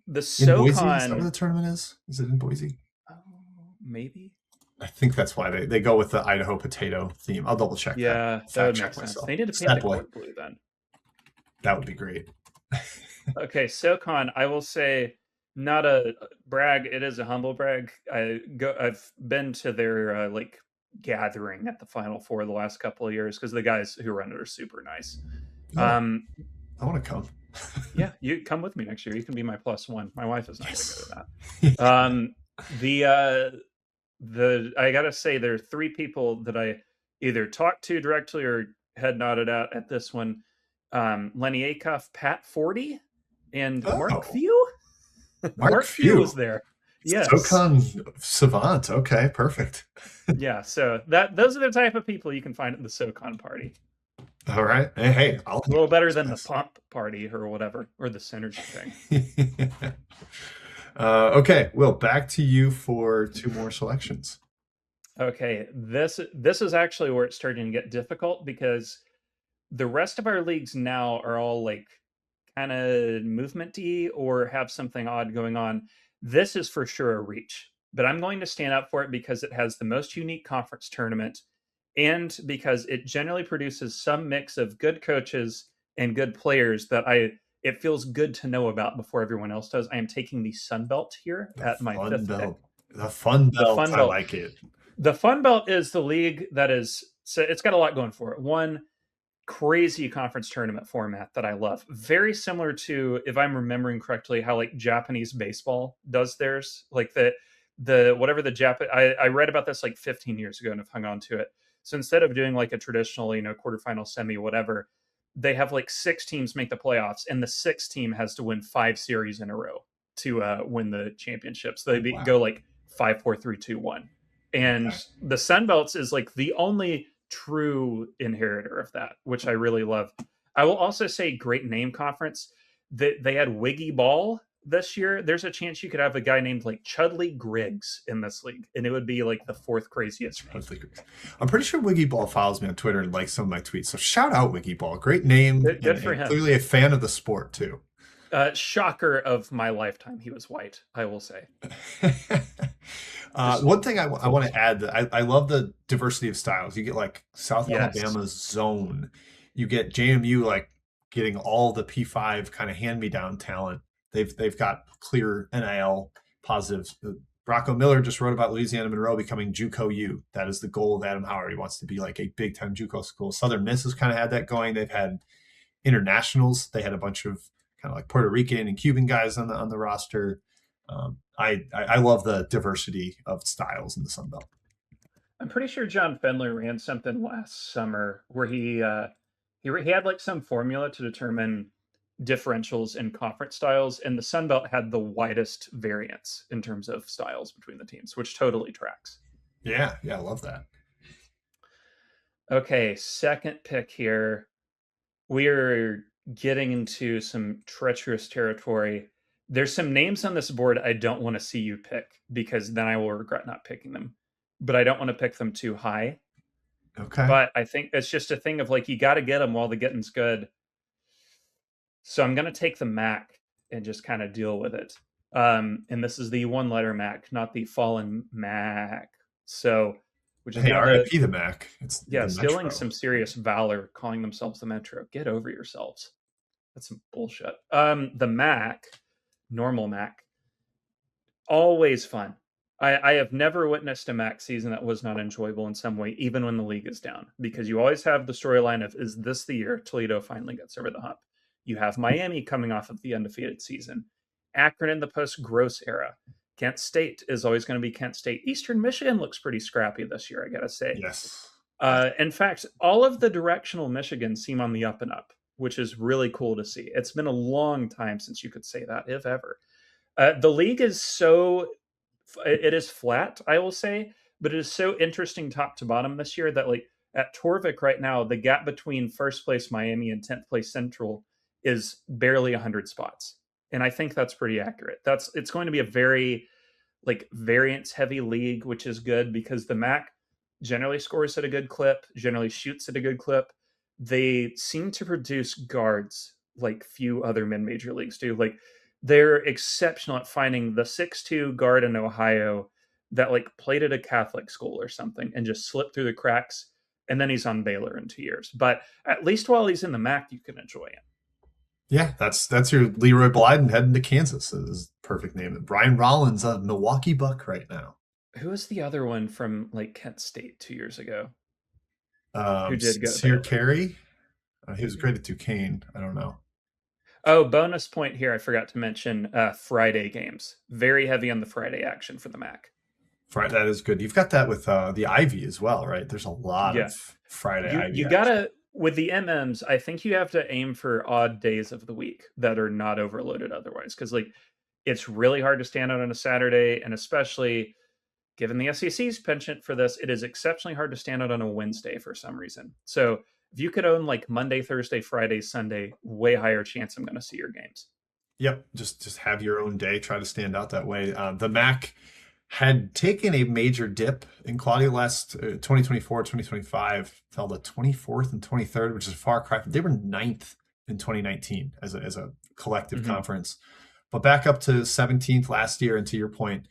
S3: The
S2: SoCon. Boise, is that where
S3: SoCon.
S2: the tournament is? Is it in Boise?
S3: Oh, maybe.
S2: I think that's why they go with the Idaho potato theme. I'll double check that.
S3: Yeah, that would make sense. They need to paint the court blue then.
S2: That would be great.
S3: Okay, SoCon, I will say, not a brag. It is a humble brag. I've been to their like gathering at the Final Four the last couple of years because the guys who run it are super nice.
S2: Oh, I want to come.
S3: Yeah, you come with me next year. You can be my +1. My wife is not going to go to that. I gotta say, there are 3 people that I either talked to directly or head nodded at this one. Lenny Acuff, Pat 40, and Mark Few. Mark Few was there. Yes.
S2: SoCon savant. Okay, perfect.
S3: Yeah, so those are the type of people you can find at the SoCon party.
S2: All right. Hey,
S3: a little better than the Pump party or whatever, or the Synergy thing.
S2: Okay, Will, back to you for 2 more selections.
S3: Okay, this is actually where it's starting to get difficult because the rest of our leagues now are all like kind of movement-y or have something odd going on. This is for sure a reach, but I'm going to stand up for it because it has the most unique conference tournament and because it generally produces some mix of good coaches and good players that it feels good to know about before everyone else does. I am taking the Sun Belt here at my 5th pick.
S2: The Fun Belt, I like it.
S3: The Fun Belt is the league that is, so it's got a lot going for it. One, crazy conference tournament format that I love. Very similar to, if I'm remembering correctly, how like Japanese baseball does theirs. Like the whatever the I read about this like 15 years ago and have hung on to it. So instead of doing like a traditional, quarterfinal, semi, whatever, they have like 6 teams make the playoffs, and the 6th team has to win 5 series in a row. to win the championships. They
S2: Wow.
S3: go like 5, 4, 3, 2, 1. And
S2: Okay.
S3: the Sun Belts is like the only true inheritor of that, which I really love. I will also say great name conference. They had Wiggy Ball this year. There's a chance you could have a guy named like Chudley Griggs in this league, and it would be like the 4th craziest name.
S2: I'm pretty sure Wiggy Ball follows me on Twitter and likes some of my tweets. So shout out Wiggy Ball. Great name.
S3: Good for him.
S2: Clearly a fan of the sport too.
S3: Shocker of my lifetime. He was white, I will say.
S2: One thing I want to add, that I love the diversity of styles. You get like South Alabama's zone. You get JMU like getting all the P5 kind of hand-me-down talent. They've got clear NIL positives. Rocco Miller just wrote about Louisiana Monroe becoming JUCO U. That is the goal of Adam Howard. He wants to be like a big-time JUCO school. Southern Miss has kind of had that going. They've had internationals. They had a bunch of kind of like Puerto Rican and Cuban guys on the roster. I love the diversity of styles in the Sun Belt.
S3: I'm pretty sure John Fendler ran something last summer where he had like some formula to determine differentials in conference styles, and the Sun Belt had the widest variance in terms of styles between the teams, which totally tracks.
S2: Yeah, I love that.
S3: Okay, second pick here. We are getting into some treacherous territory. There's some names on this board I don't want to see you pick because then I will regret not picking them. But I don't want to pick them too high.
S2: Okay.
S3: But I think it's just a thing of like, you got to get them while the getting's good. So I'm going to take the MEAC and just kind of deal with it. And this is the 1-letter MEAC, not the fallen MEAC. So, which is
S2: RIP the MEAC. It's
S3: stealing some serious valor, calling themselves the Metro. Get over yourselves. That's some bullshit. The MEAC, normal MEAC, always fun. I have never witnessed a MEAC season that was not enjoyable in some way, even when the league is down, because you always have the storyline of, is this the year Toledo finally gets over the hump? You have Miami coming off of the undefeated season, Akron in the post-Gross era. Kent State is always going to be Kent State. Eastern Michigan looks pretty scrappy this year, I got to say.
S2: Yes.
S3: In fact, all of the directional Michigans seem on the up and up, which is really cool to see. It's been a long time since you could say that, if ever. The league is it is flat, I will say, but it is so interesting top to bottom this year that like at Torvik right now, the gap between first place Miami and 10th place Central is barely 100 spots. And I think that's pretty accurate. It's going to be a very like variance heavy league, which is good because the MEAC generally scores at a good clip, generally shoots at a good clip. They seem to produce guards like few other mid-major leagues do. Like they're exceptional at finding the 6'2" guard in Ohio that like played at a Catholic school or something and just slipped through the cracks. And then he's on Baylor in 2 years. But at least while he's in the MEAC, you can enjoy him.
S2: Yeah, that's your Leroy Blyden heading to Kansas. Is perfect name. Brian Rollins, a Milwaukee Buck right now.
S3: Who was the other one from like Kent State 2 years ago?
S2: Who did go? Sear Carey. He was great at Duquesne. I don't know.
S3: Oh, bonus point here. I forgot to mention Friday games. Very heavy on the Friday action for the MEAC.
S2: Friday, that is good. You've got that with the Ivy as well, right? There's a lot of Friday Ivy.
S3: You gotta, with the MMs, I think you have to aim for odd days of the week that are not overloaded otherwise. Because like it's really hard to stand out on a Saturday, and especially given the SEC's penchant for this, it is exceptionally hard to stand out on a Wednesday for some reason. So if you could own like Monday, Thursday, Friday, Sunday, way higher chance I'm going to see your games.
S2: Yep, just have your own day. Try to stand out that way. The MEAC had taken a major dip in quality last 2024, 2025, fell to 24th and 23rd, which is a far cry. They were 9th in 2019 as a collective conference, but back up to 17th last year. And to your point,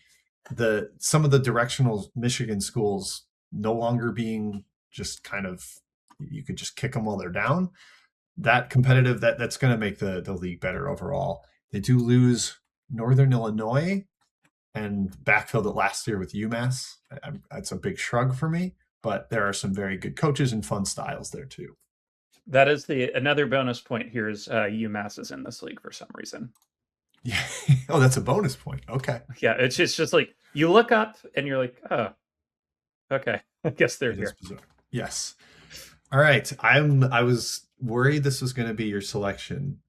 S2: some of the directional Michigan schools no longer being just kind of, you could just kick them while they're down. That competitive, that's going to make the league better overall. They do lose Northern Illinois and backfilled it last year with UMass. That's a big shrug for me, but there are some very good coaches and fun styles there too.
S3: That is another bonus point here is UMass is in this league for some reason.
S2: Yeah. Oh, that's a bonus point. Okay.
S3: Yeah, it's just like you look up and you're like, oh, okay, I guess they're here.
S2: Yes. All right. I was worried this was going to be your selection.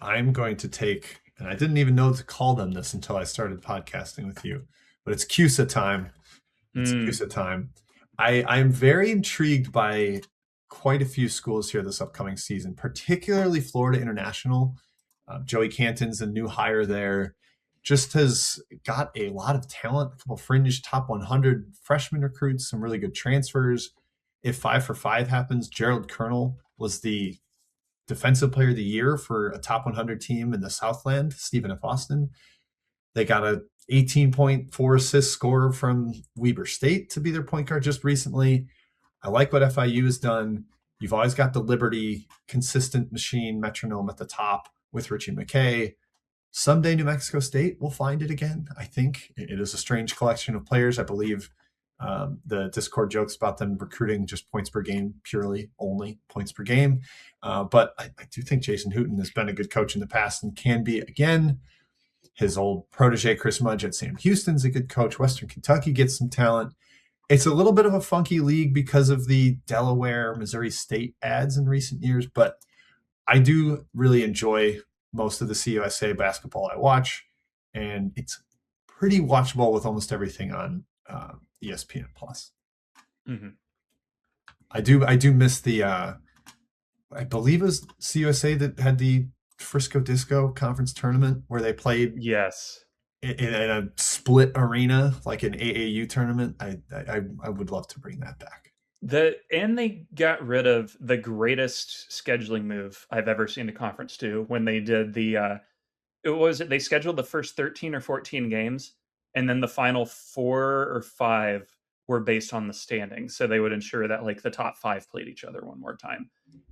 S2: I'm going to take and I didn't even know to call them this until I started podcasting with you, but it's CUSA time. It's CUSA time. I'm very intrigued by quite a few schools here this upcoming season, particularly Florida International. Joey Canton's a new hire there. Just has got a lot of talent, a couple fringe top 100 freshman recruits, some really good transfers. If 5 for 5 happens, Gerald Colonel was the defensive player of the year for a top 100 team in the Southland, Stephen F. Austin. They got a 18.4 assist score from Weber State to be their point guard just recently. I like what FIU has done. You've always got the Liberty consistent machine metronome at the top with Richie McKay. Someday New Mexico State will find it again. I think it is a strange collection of players. I believe the Discord jokes about them recruiting just points per game, purely only points per game. But I do think Jason Hooten has been a good coach in the past and can be again. His old protege, Chris Mudge at Sam Houston's a good coach. Western Kentucky gets some talent. It's a little bit of a funky league because of the Delaware, Missouri State ads in recent years, but I do really enjoy most of the CUSA basketball I watch, and it's pretty watchable with almost everything on ESPN Plus.
S3: Mm-hmm.
S2: I do miss the I believe it was CUSA that had the Frisco Disco Conference Tournament where they played
S3: Yes
S2: in a split arena like an AAU tournament. I would love to bring that back.
S3: And they got rid of the greatest scheduling move I've ever seen a conference do when they did they scheduled the first 13 or 14 games, and then the final 4 or 5 were based on the standings. So they would ensure that like the top 5 played each other one more time.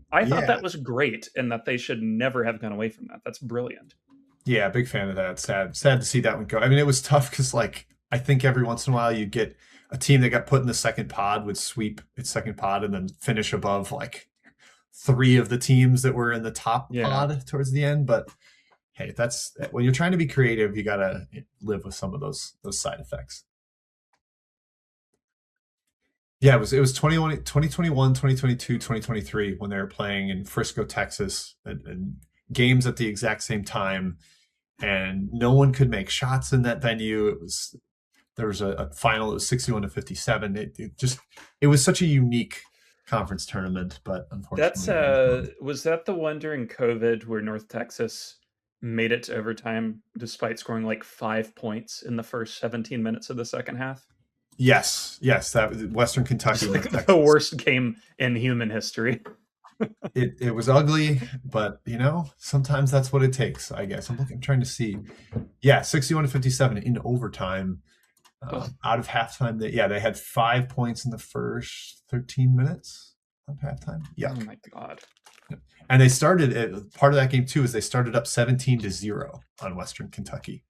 S3: I thought that was great, and that they should never have gone away from that. That's brilliant.
S2: Yeah, big fan of that. Sad to see that one go. I mean, it was tough because like I think every once in a while you get a team that got put in the second pod would sweep its second pod and then finish above like 3 of the teams that were in the top pod towards the end. But hey, that's when you're trying to be creative, you gotta live with some of those side effects. Yeah, it was 2021, 2022, 2023 when they were playing in Frisco, Texas, and games at the exact same time, and no one could make shots in that venue. There was a final that was 61-57. It was such a unique conference tournament, but unfortunately,
S3: was that the one during COVID where North Texas made it to overtime despite scoring like 5 points in the first 17 minutes of the second half?
S2: Yes, that was Western Kentucky.
S3: Like the worst game in human history.
S2: It was ugly, but sometimes that's what it takes, I guess. I'm trying to see. Yeah, 61-57 in overtime. Out of halftime, they had 5 points in the first 13 minutes of halftime. Yuck.
S3: Oh my god!
S2: And they started part of that game too. Is they started up 17-0 on Western Kentucky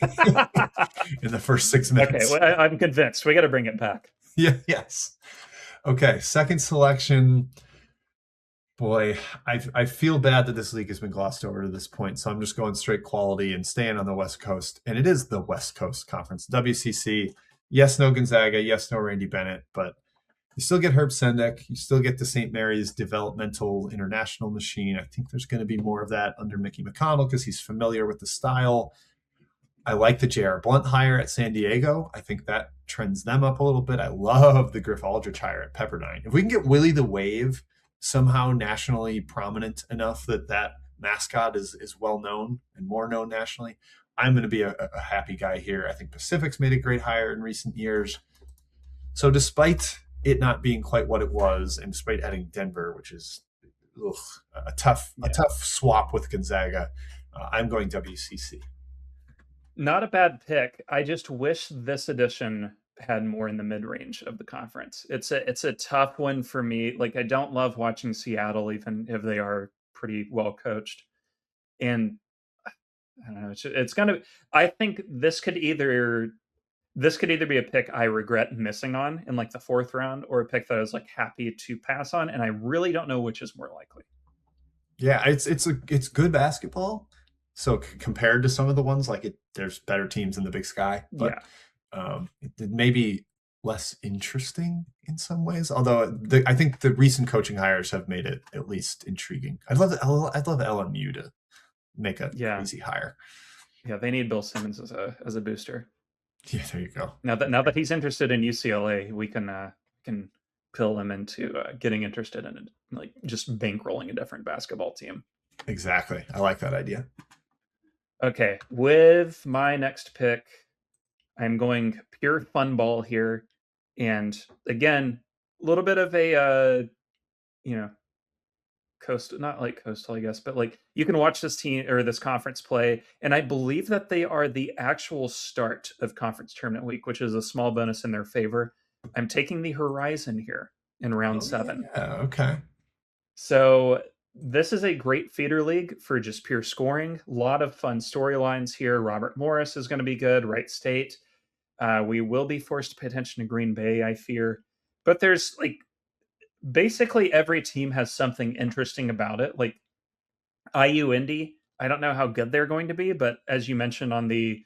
S2: in the first 6 minutes.
S3: Okay, well, I'm convinced we got to bring it back.
S2: Yeah. Yes. Okay. Second selection. Boy, I feel bad that this league has been glossed over to this point, so I'm just going straight quality and staying on the West Coast. And it is the West Coast Conference, WCC. Yes, no Gonzaga. Yes, no Randy Bennett. But you still get Herb Sendek. You still get the St. Mary's developmental international machine. I think there's going to be more of that under Mickey McConnell because he's familiar with the style. I like the J.R. Blunt hire at San Diego. I think that trends them up a little bit. I love the Griff Aldrich hire at Pepperdine. If we can get Willie the Wave somehow nationally prominent enough that mascot is well known and more known nationally, I'm going to be a happy guy here. I think Pacific's made a great hire in recent years. So despite it not being quite what it was, and despite adding Denver, which is a tough swap with Gonzaga, I'm going WCC.
S3: Not a bad pick. I just wish this edition had more in the mid-range of the conference. It's a tough one for me. Like, I don't love watching Seattle, even if they are pretty well coached. And I don't know. It's gonna. I think this could either be a pick I regret missing on in like the 4th round, or a pick that I was like happy to pass on. And I really don't know which is more likely.
S2: Yeah, it's good basketball. So compared to some of the ones, there's better teams in the Big Sky, but it may be less interesting in some ways. Although I think the recent coaching hires have made it at least intriguing. I'd love LMU to make a
S3: Yeah.
S2: crazy hire.
S3: Yeah, they need Bill Simmons as a booster.
S2: Yeah, there you go.
S3: Now that he's interested in UCLA, we can pill him into getting interested in like just bankrolling a different basketball team.
S2: Exactly. I like that idea.
S3: Okay, with my next pick, I'm going pure fun ball here, and again, a little bit of a not like coastal, I guess, but like you can watch this team or this conference play, and I believe that they are the actual start of conference tournament week, which is a small bonus in their favor. I'm taking the Horizon here in round 7.
S2: Yeah, okay.
S3: So this is a great feeder league for just pure scoring. A lot of fun storylines here. Robert Morris is going to be good. Wright State. We will be forced to pay attention to Green Bay, I fear. But there's like basically every team has something interesting about it. Like IU Indy, I don't know how good they're going to be, but as you mentioned on the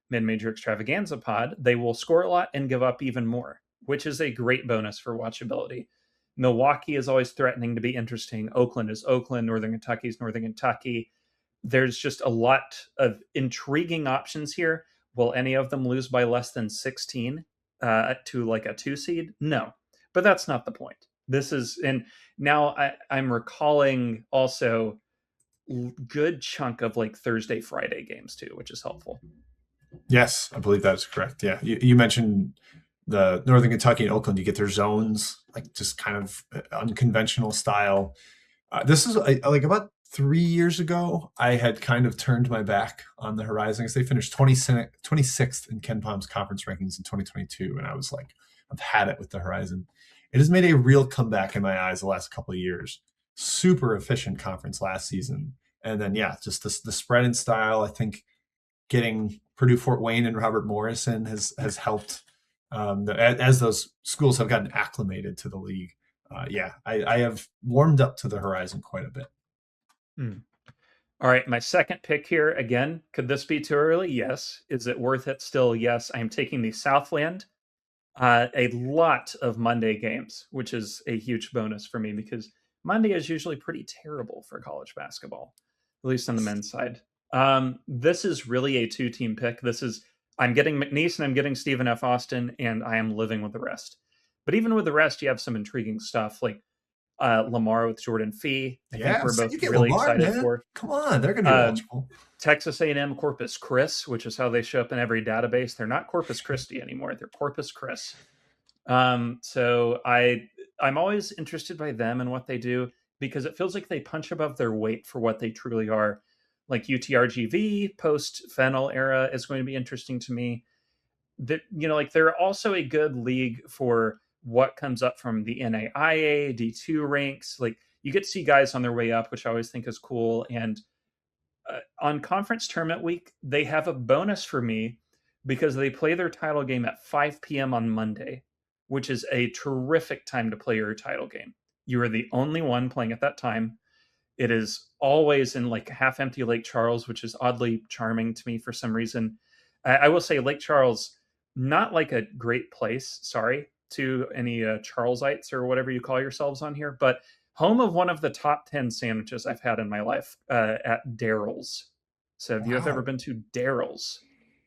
S3: mid-major extravaganza pod, they will score a lot and give up even more, which is a great bonus for watchability. Milwaukee is always threatening to be interesting. Oakland is Oakland. Northern Kentucky is Northern Kentucky. There's just a lot of intriguing options here. Will any of them lose by less than 16 to like a 2 seed? No, but that's not the point. This is, and now I'm recalling also good chunk of like Thursday, Friday games too, which is helpful.
S2: Yes, I believe that is correct. Yeah, you mentioned the Northern Kentucky and Oakland. You get their zones, like just kind of unconventional style. This is like about 3 years ago. I had kind of turned my back on the Horizon because they finished 26th in Ken Palm's conference rankings in 2022, and I was like, I've had it with the Horizon. It has made a real comeback in my eyes the last couple of years. Super efficient conference last season. And then, yeah, just the spread and style. I think getting Purdue Fort Wayne and Robert Morrison has helped as those schools have gotten acclimated to the league. I have warmed up to the Horizon quite a bit.
S3: All right, my second pick here. Again, could this be too early? Yes. Is it worth it still? Yes. I'm taking the Southland. A lot of Monday games, which is a huge bonus for me because Monday is usually pretty terrible for college basketball, at least on the men's side. This is really a 2-team pick. I'm getting McNeese and I'm getting Stephen F. Austin, and I am living with the rest. But even with the rest, you have some intriguing stuff like Lamar with Jordan Fee. I think we're both really
S2: Lamar,
S3: excited
S2: man.
S3: for.
S2: Come on, they're going to be watchable.
S3: Texas A&M Corpus Chris, which is how they show up in every database. They're not Corpus Christi anymore. They're Corpus Chris. So I'm always interested by them and what they do because it feels like they punch above their weight for what they truly are. Like UTRGV post Fennel era is going to be interesting to me. That like they're also a good league for what comes up from the NAIA D2 ranks. Like you get to see guys on their way up, which I always think is cool. And on conference tournament week, they have a bonus for me because they play their title game at 5 p.m. on Monday, which is a terrific time to play your title game. You are the only one playing at that time. It is always in like half-empty Lake Charles, which is oddly charming to me for some reason. I will say Lake Charles, not like a great place, sorry, to any Charlesites or whatever you call yourselves on here, but home of one of the top 10 sandwiches I've had in my life at Daryl's. So if you have ever been to Daryl's,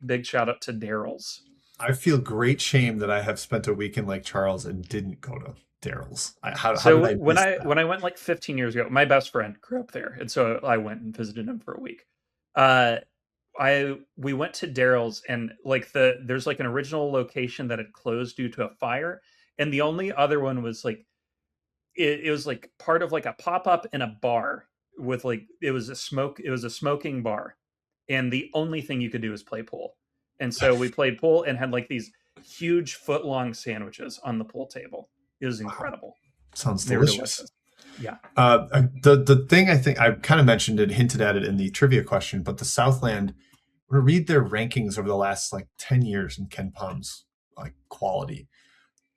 S3: big shout out to Daryl's.
S2: I feel great shame that I have spent a week in Lake Charles and didn't go to Daryl's.
S3: When I went like 15 years ago, my best friend grew up there, and so I went and visited him for a week. We went to Daryl's, and like there's like an original location that had closed due to a fire, and the only other one was like it was like part of like a pop-up in a bar with like it was a smoking bar, and the only thing you could do was play pool. And so we played pool and had like these huge foot-long sandwiches on the pool table. It was incredible.
S2: Sounds delicious.
S3: Yeah.
S2: The thing I think I kind of mentioned it, hinted at it in the trivia question, but the Southland, I'm going to read their rankings over the last like 10 years in Ken Palm's like quality.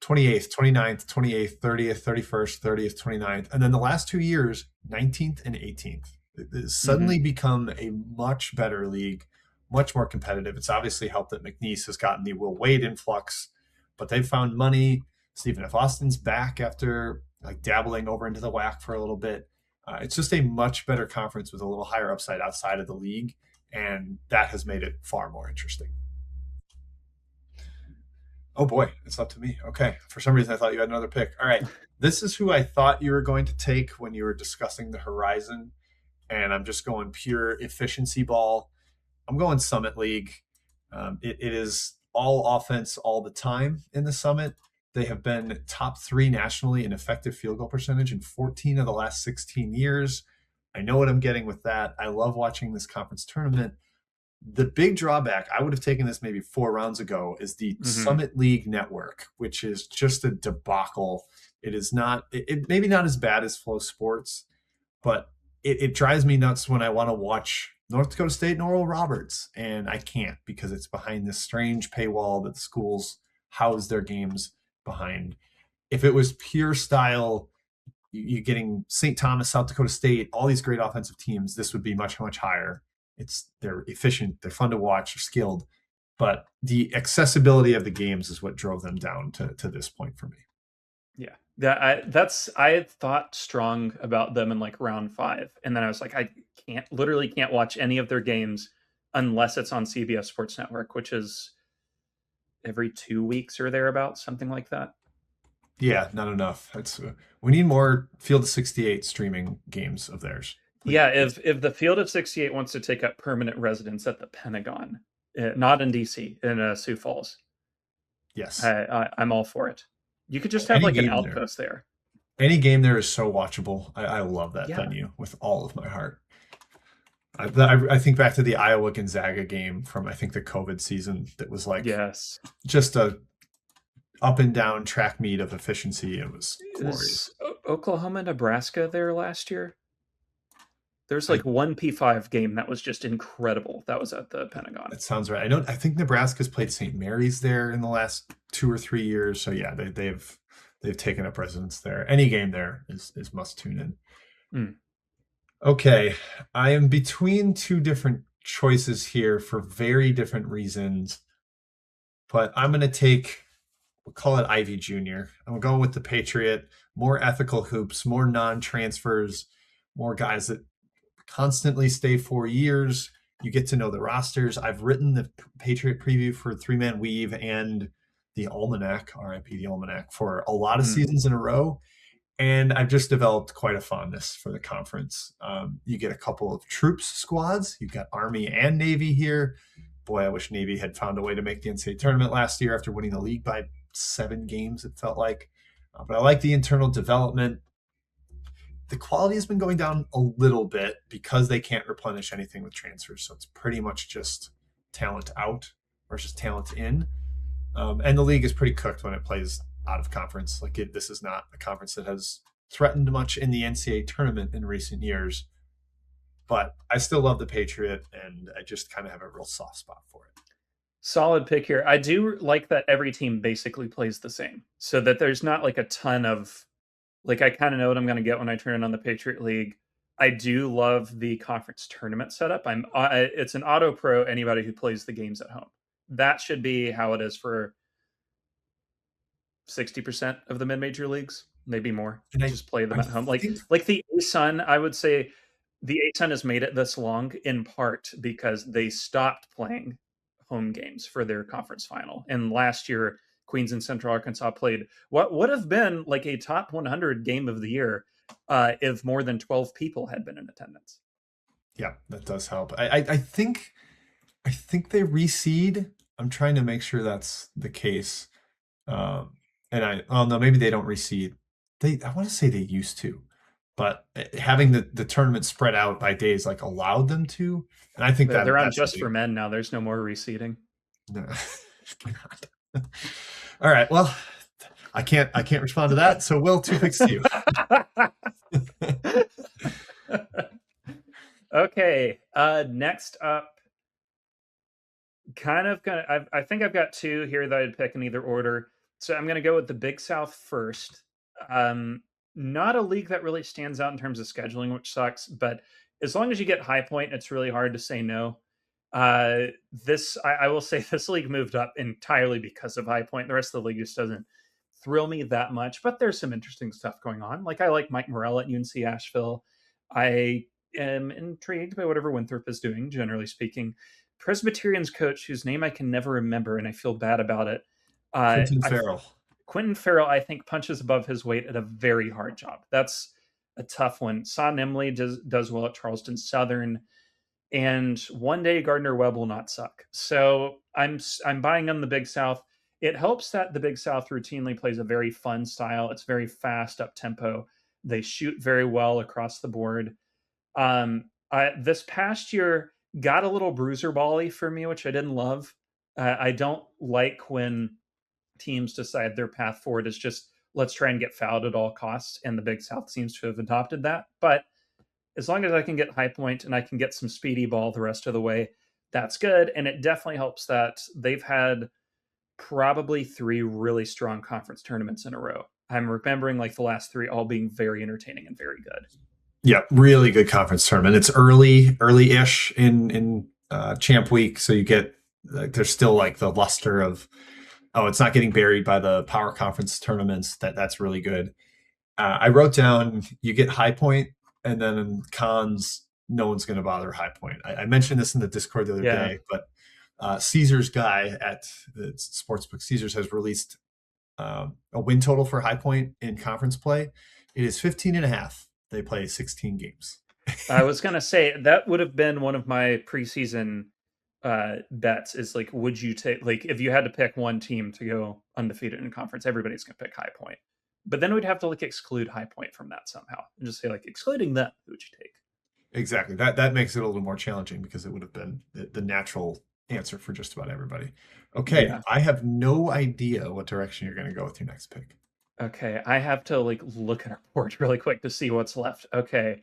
S2: 28th, 29th, 28th, 30th, 31st, 30th, 29th. And then the last 2 years, 19th and 18th. It's suddenly become a much better league, much more competitive. It's obviously helped that McNeese has gotten the Will Wade influx, but they've found money. Stephen F. Austin's back after like dabbling over into the WAC for a little bit. It's just a much better conference with a little higher upside outside of the league, and that has made it far more interesting. Oh boy, it's up to me. Okay. For some reason, I thought you had another pick. All right. This is who I thought you were going to take when you were discussing the horizon. And I'm just going pure efficiency ball. I'm going Summit League. It is all offense all the time in the Summit. They have been top 3 nationally in effective field goal percentage in 14 of the last 16 years. I know what I'm getting with that. I love watching this conference tournament. The big drawback, I would have taken this maybe 4 rounds ago, is the Summit League network, which is just a debacle. It is not, it maybe not as bad as Flow Sports, but it drives me nuts when I want to watch North Dakota State and Oral Roberts, and I can't because it's behind this strange paywall that the schools house their games behind. If it was pure style, you getting St. Thomas, South Dakota State, all these great offensive teams, this would be much, much higher. They're efficient, they're fun to watch, they're skilled, but the accessibility of the games is what drove them down to this point for me.
S3: Yeah, I thought strong about them in like round 5, and then I was like, I literally can't watch any of their games unless it's on CBS Sports Network, which is every 2 weeks or thereabouts, something like that.
S2: Yeah, not enough. We need more Field of 68 streaming games of theirs.
S3: Please. Yeah, if the Field of 68 wants to take up permanent residence at the Pentagon, not in DC, in Sioux Falls,
S2: yes,
S3: I'm all for it. You could just have like an outpost there.
S2: Any game there is so watchable. I love that venue with all of my heart. I think back to the Iowa Gonzaga game from I think the COVID season that was like just a up and down track meet of efficiency. It was glorious.
S3: Oklahoma, Nebraska there last year. There's like one P5 game that was just incredible. That was at the Pentagon.
S2: That sounds right. I think Nebraska's played St. Mary's there in the last 2 or 3 years. So yeah, they've taken up residence there. Any game there is must tune in. Okay, I am between 2 different choices here for very different reasons, but I'm going to we'll call it Ivy Junior. I'm going with the Patriot. More ethical hoops, more non-transfers, more guys that constantly stay 4 years. You get to know the rosters. I've written the Patriot preview for 3-Man Weave and the Almanac, RIP the Almanac, for a lot of seasons in a row. And I've just developed quite a fondness for the conference. You get a couple of troops squads. You've got Army and Navy here. Boy, I wish Navy had found a way to make the NCAA tournament last year after winning the league by 7 games, it felt like. But I like the internal development. The quality has been going down a little bit because they can't replenish anything with transfers. So it's pretty much just talent out versus talent in. And the league is pretty cooked when it plays out of conference. This is not a conference that has threatened much in the NCAA tournament in recent years. But I still love the Patriot, and I just kind of have a real soft spot for it.
S3: Solid pick here. I do like that every team basically plays the same, so that there's not like a ton of I kind of know what I'm going to get when I turn on the Patriot League. I do love the conference tournament setup. It's an auto pro anybody who plays the games at home. That should be how it is for 60% of the mid-major leagues, maybe more. And I just play them at home. Like the ASUN, I would say the ASUN has made it this long in part because they stopped playing home games for their conference final. And last year, Queens and Central Arkansas played what would have been like a top 100 game of the year if more than 12 people had been in attendance.
S2: Yeah, that does help. I think they reseed. I'm trying to make sure that's the case. No, maybe they don't reseed. I want to say they used to, but having the tournament spread out by days allowed them to. And I think
S3: they're on just for men now. There's no more reseeding.
S2: No. All right. Well, I can't respond to that. So Will, 2 picks to you.
S3: Okay. Next up, I think I've got 2 here that I'd pick in either order. So I'm going to go with the Big South first. Not a league that really stands out in terms of scheduling, which sucks, but as long as you get High Point, it's really hard to say no. I will say this league moved up entirely because of High Point. The rest of the league just doesn't thrill me that much, but there's some interesting stuff going on. I like Mike Morrell at UNC Asheville. I am intrigued by whatever Winthrop is doing, generally speaking. Presbyterian's coach, whose name I can never remember, and I feel bad about it.
S2: Quentin
S3: I
S2: Farrell.
S3: Quentin Farrell, I think, punches above his weight at a very hard job. That's a tough one. Son Nimley does well at Charleston Southern, and one day Gardner Webb will not suck. So I'm buying on the Big South. It helps that the Big South routinely plays a very fun style. It's very fast, up tempo. They shoot very well across the board. This past year got a little bruiser bally for me, which I didn't love. I don't like when teams decide their path forward is just let's try and get fouled at all costs, and the Big South seems to have adopted that. But as long as I can get high point and I can get some speedy ball the rest of the way, that's good. And it definitely helps that they've had probably 3 really strong conference tournaments in a row. I'm remembering like the last 3 all being very entertaining and very good.
S2: Yeah, really good conference tournament. It's early-ish in Champ Week, so you get like there's still like the luster of it's not getting buried by the power conference tournaments. That's really good. I wrote down you get high point, and then in cons, no one's going to bother high point. I mentioned this in the Discord the other day, but Caesar's guy at the Sportsbook Caesars has released a win total for high point in conference play. It is 15.5. They play 16 games.
S3: I was going to say that would have been one of my preseason bets is like, would you take, like, if you had to pick one team to go undefeated in conference, everybody's going to pick high point. But then we'd have to like exclude high point from that somehow and just say like excluding them, who would you take?
S2: Exactly. That makes it a little more challenging because it would have been the natural answer for just about everybody. Okay. Yeah. I have no idea what direction you're going to go with your next pick.
S3: Okay. I have to like look at our board really quick to see what's left. Okay.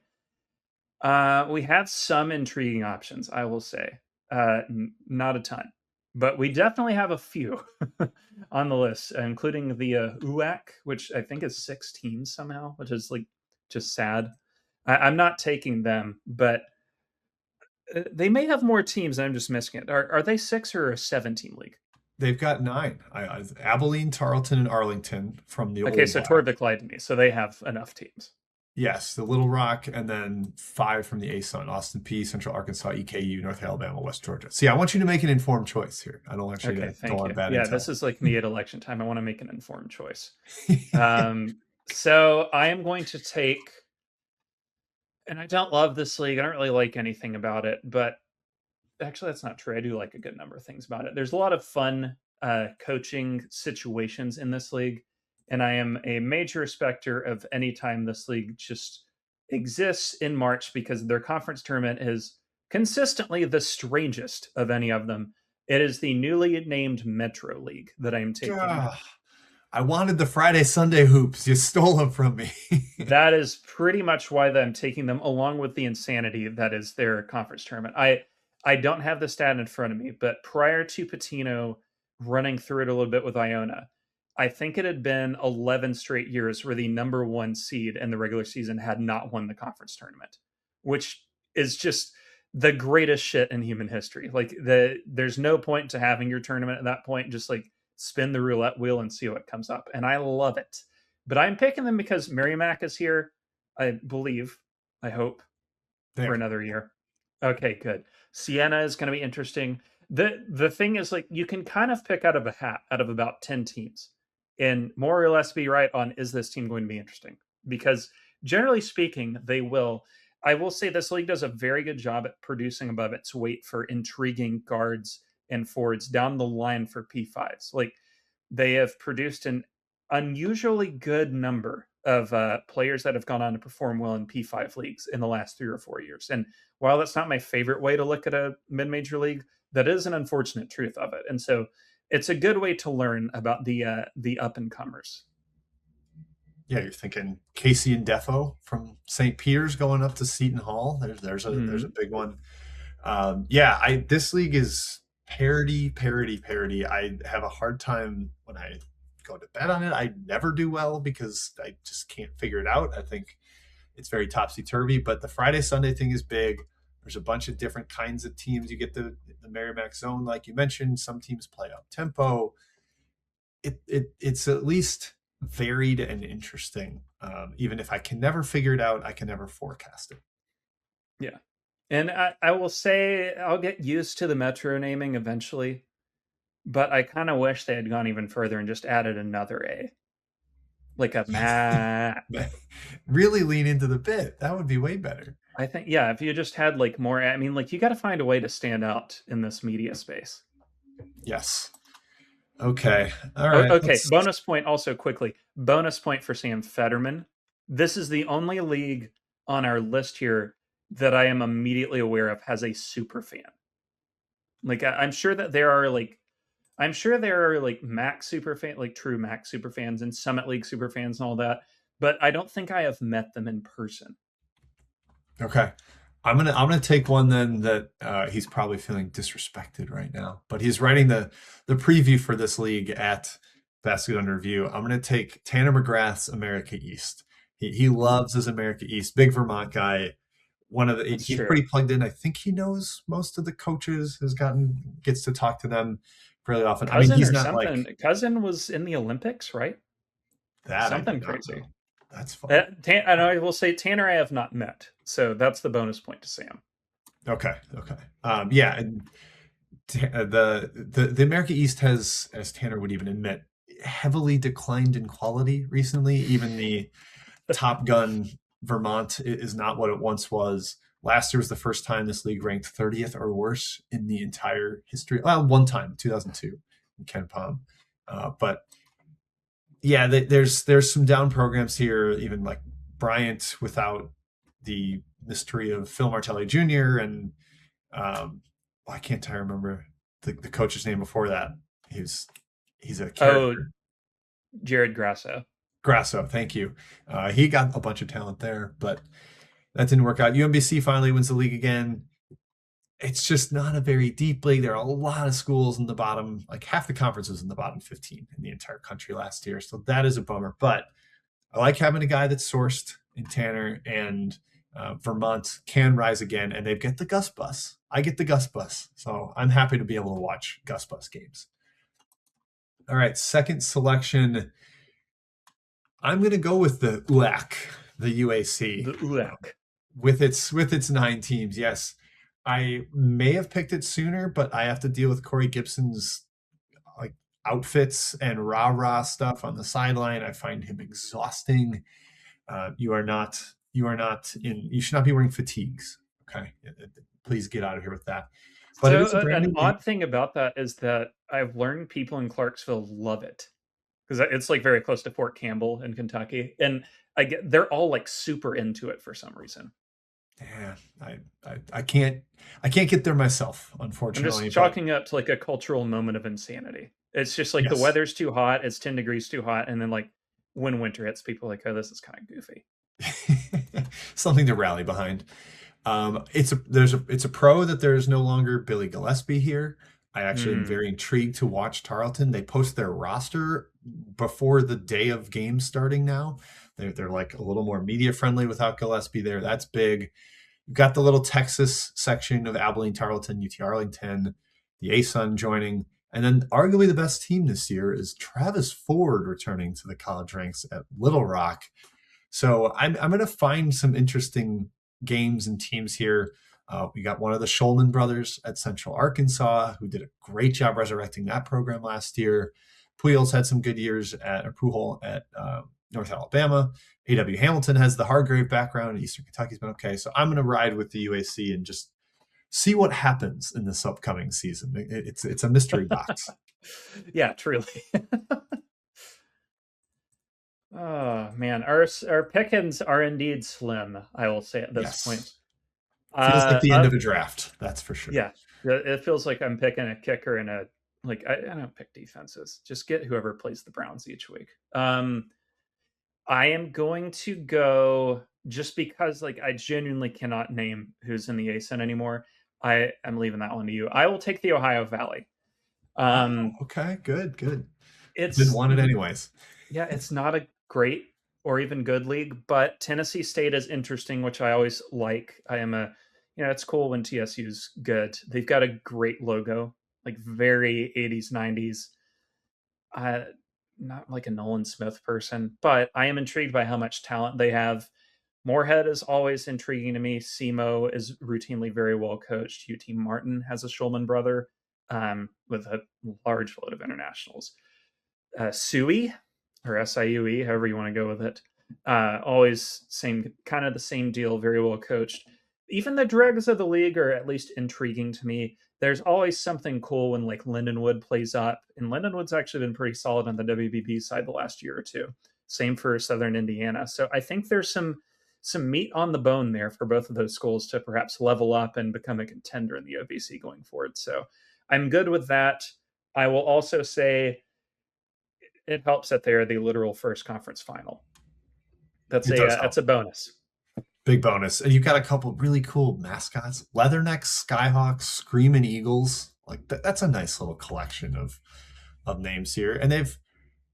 S3: We have some intriguing options, I will say. Not a ton, but we definitely have a few on the list, including the UAC, which I think is 6 teams somehow, which is like just sad. I'm not taking them, but they may have more teams and I'm just missing it. Are they 6 or a 7-team league?
S2: They've got 9. Abilene, Tarleton, and Arlington from the old.
S3: Okay, so Torvik lied to me. So they have enough teams.
S2: Yes, the Little Rock, and then 5 from the ASUN: Austin Peay, Central Arkansas, EKU, North Alabama, West Georgia. So yeah, I want you to make an informed choice here. I don't want you to go on bad.
S3: Yeah, this is like me at election time. I want to make an informed choice. So I am going to take, and I don't love this league. I don't really like anything about it, but actually that's not true. I do like a good number of things about it. There's a lot of fun coaching situations in this league. And I am a major respecter of any time this league just exists in March because their conference tournament is consistently the strangest of any of them. It is the newly named Metro League that I am taking.
S2: I wanted the Friday, Sunday hoops. You stole them from me.
S3: That is pretty much why I'm taking them, along with the insanity that is their conference tournament. I don't have the stat in front of me, but prior to Patino running through it a little bit with Iona, I think it had been 11 straight years where the number 1 seed in the regular season had not won the conference tournament, which is just the greatest shit in human history. Like there's no point to having your tournament at that point. Just like spin the roulette wheel and see what comes up. And I love it, but I'm picking them because MEAC is here. I believe, I hope for another year. Okay, good. Siena is going to be interesting. The thing is, like, you can kind of pick out of a hat out of about 10 teams and more or less be right on, is this team going to be interesting? Because generally speaking, they will. I will say this league does a very good job at producing above its weight for intriguing guards and forwards down the line for P5s. Like, they have produced an unusually good number of players that have gone on to perform well in P5 leagues in the last 3 or 4 years. And while that's not my favorite way to look at a mid-major league, that is an unfortunate truth of it. And so it's a good way to learn about the up-and-comers.
S2: Yeah, you're thinking Casey and Defo from St. Peter's going up to Seton Hall. There's a big one. This league is parity. I have a hard time when I go to bet on it. I never do well because I just can't figure it out. I think it's very topsy-turvy, but the Friday, Sunday thing is big. There's a bunch of different kinds of teams. You get the MEAC zone, like you mentioned. Some teams play up tempo. It's at least varied and interesting. Even if I can never figure it out, I can never forecast it.
S3: Yeah. And I will say I'll get used to the Metro naming eventually, but I kind of wish they had gone even further and just added another A, like a Mac.
S2: Really lean into the bit. That would be way better.
S3: I think, yeah, if you just had like more, I mean, like you got to find a way to stand out in this media space.
S2: Yes. Okay. All
S3: Oh,
S2: right.
S3: okay. Bonus point also quickly. Bonus point for Sam Fetterman. This is the only league on our list here that I am immediately aware of has a super fan. Like I'm sure that there are like Mac super fan, like true Mac super fans and Summit League super fans and all that, but I don't think I have met them in person.
S2: Okay. I'm gonna take one then that he's probably feeling disrespected right now, but he's writing the preview for this league at Basket Under Review. I'm gonna take Tanner McGrath's America East. He loves his America East. Big Vermont guy.
S3: That's
S2: He's
S3: true.
S2: pretty plugged in. I think he knows most of the coaches. Gets to talk to them fairly often. I mean,
S3: Cousin
S2: he's
S3: or
S2: not like
S3: something. Cousin was in the Olympics, right?
S2: that. I did
S3: Something
S2: not
S3: crazy.
S2: know. That's fun.
S3: And I will say Tanner I have not met, so that's the bonus point to Sam.
S2: Okay. Okay. Yeah. And the America East has, as Tanner would even admit, heavily declined in quality recently. Even the Top Gun Vermont is not what it once was. Last year was the first time this league ranked 30th or worse in the entire history. Well, one time, 2002, in Ken Palm. But yeah, there's some down programs here, even like Bryant without the mystery of Phil Martelli Jr. and why can't I remember the coach's name before that? He's a
S3: Oh,
S2: character.
S3: Jared Grasso.
S2: Grasso, thank you. He got a bunch of talent there, but that didn't work out. UMBC finally wins the league again. It's just not a very deep league. There are a lot of schools in the bottom, like half the conference was in the bottom 15 in the entire country last year. So that is a bummer. But I like having a guy that's sourced in Tanner, and Vermont can rise again, and they've got the Gus Bus. I get the Gus Bus, so I'm happy to be able to watch Gus Bus games. All right, second selection. I'm going to go with the UAC, the UAC,
S3: The ULAC.
S2: with its 9 teams. Yes, I may have picked it sooner, but I have to deal with Corey Gibson's like outfits and rah rah stuff on the sideline. I find him exhausting. You are not you should not be wearing fatigues. Okay. Please get out of here with that. But it
S3: So
S2: is a brand
S3: an
S2: new league.
S3: odd thing about that is that I've learned people in Clarksville love it because it's like very close to Fort Campbell in Kentucky, and they're all like super into it for some reason.
S2: Yeah, I can't get there myself,
S3: I'm just
S2: unfortunately. But
S3: chalking up to like a cultural moment of insanity. It's just like the
S2: yes,
S3: weather's too hot, it's 10 degrees too hot, and then like when winter hits, people are like, oh, this is kind of goofy.
S2: something to rally behind. It's a pro that there's no longer Billy Gillespie here. I actually am
S3: Hmm.
S2: very intrigued to watch Tarleton. They post their roster before the day of games starting now. They're like a little more media friendly without Gillespie there. That's big. You've got the little Texas section of Abilene, Tarleton, UT Arlington, the ASUN joining. And then arguably the best team this year is Travis Ford returning to the college ranks at Little Rock. So I'm going to find some interesting games and teams here. We got one of the Shulman brothers at Central Arkansas who did a great job resurrecting that program last year. Pujol had some good years at North Alabama. A.W. Hamilton has the Hargrave background. Eastern Kentucky's been okay. So I'm going to ride with the UAC and just see what happens in this upcoming season. It's a mystery box.
S3: Yeah, truly. Oh man, our pickings are indeed slim. I will say at this point.
S2: Yes. Feels like the end
S3: Uh,
S2: of a draft. That's for sure.
S3: yeah, it feels like I'm picking a kicker and a like. I don't pick defenses. Just get whoever plays the Browns each week. I am going to go just because like I genuinely cannot name who's in the ASUN anymore. I am leaving that one to you. I will take the Ohio Valley.
S2: Oh,
S3: Um,
S2: okay. Good, good. Didn't
S3: it's
S2: want it anyways.
S3: Yeah, it's not a great or even good league, but Tennessee State is interesting, which I always like. It's cool when TSU's good. They've got a great logo, like very 80s, 90s. Not like a Nolan Smith person, but I am intrigued by how much talent they have. Moorhead is always intriguing to me. SEMO is routinely very well coached. UT Martin has a Schulman brother with a large load of internationals. SUE or SIUE, however you want to go with it. Always kind of the same deal, very well coached. Even the dregs of the league are at least intriguing to me. There's always something cool when like Lindenwood plays up, and Lindenwood's actually been pretty solid on the WBB side the last year or two. Same for Southern Indiana. So I think there's some meat on the bone there for both of those schools to perhaps level up and become a contender in the OVC going forward. So I'm good with that. I will also say it helps that they are the literal first conference final. That's a bonus.
S2: Big bonus. And you've got a couple really cool mascots: Leathernecks, Skyhawks, Screaming Eagles. Like that's a nice little collection of names here. And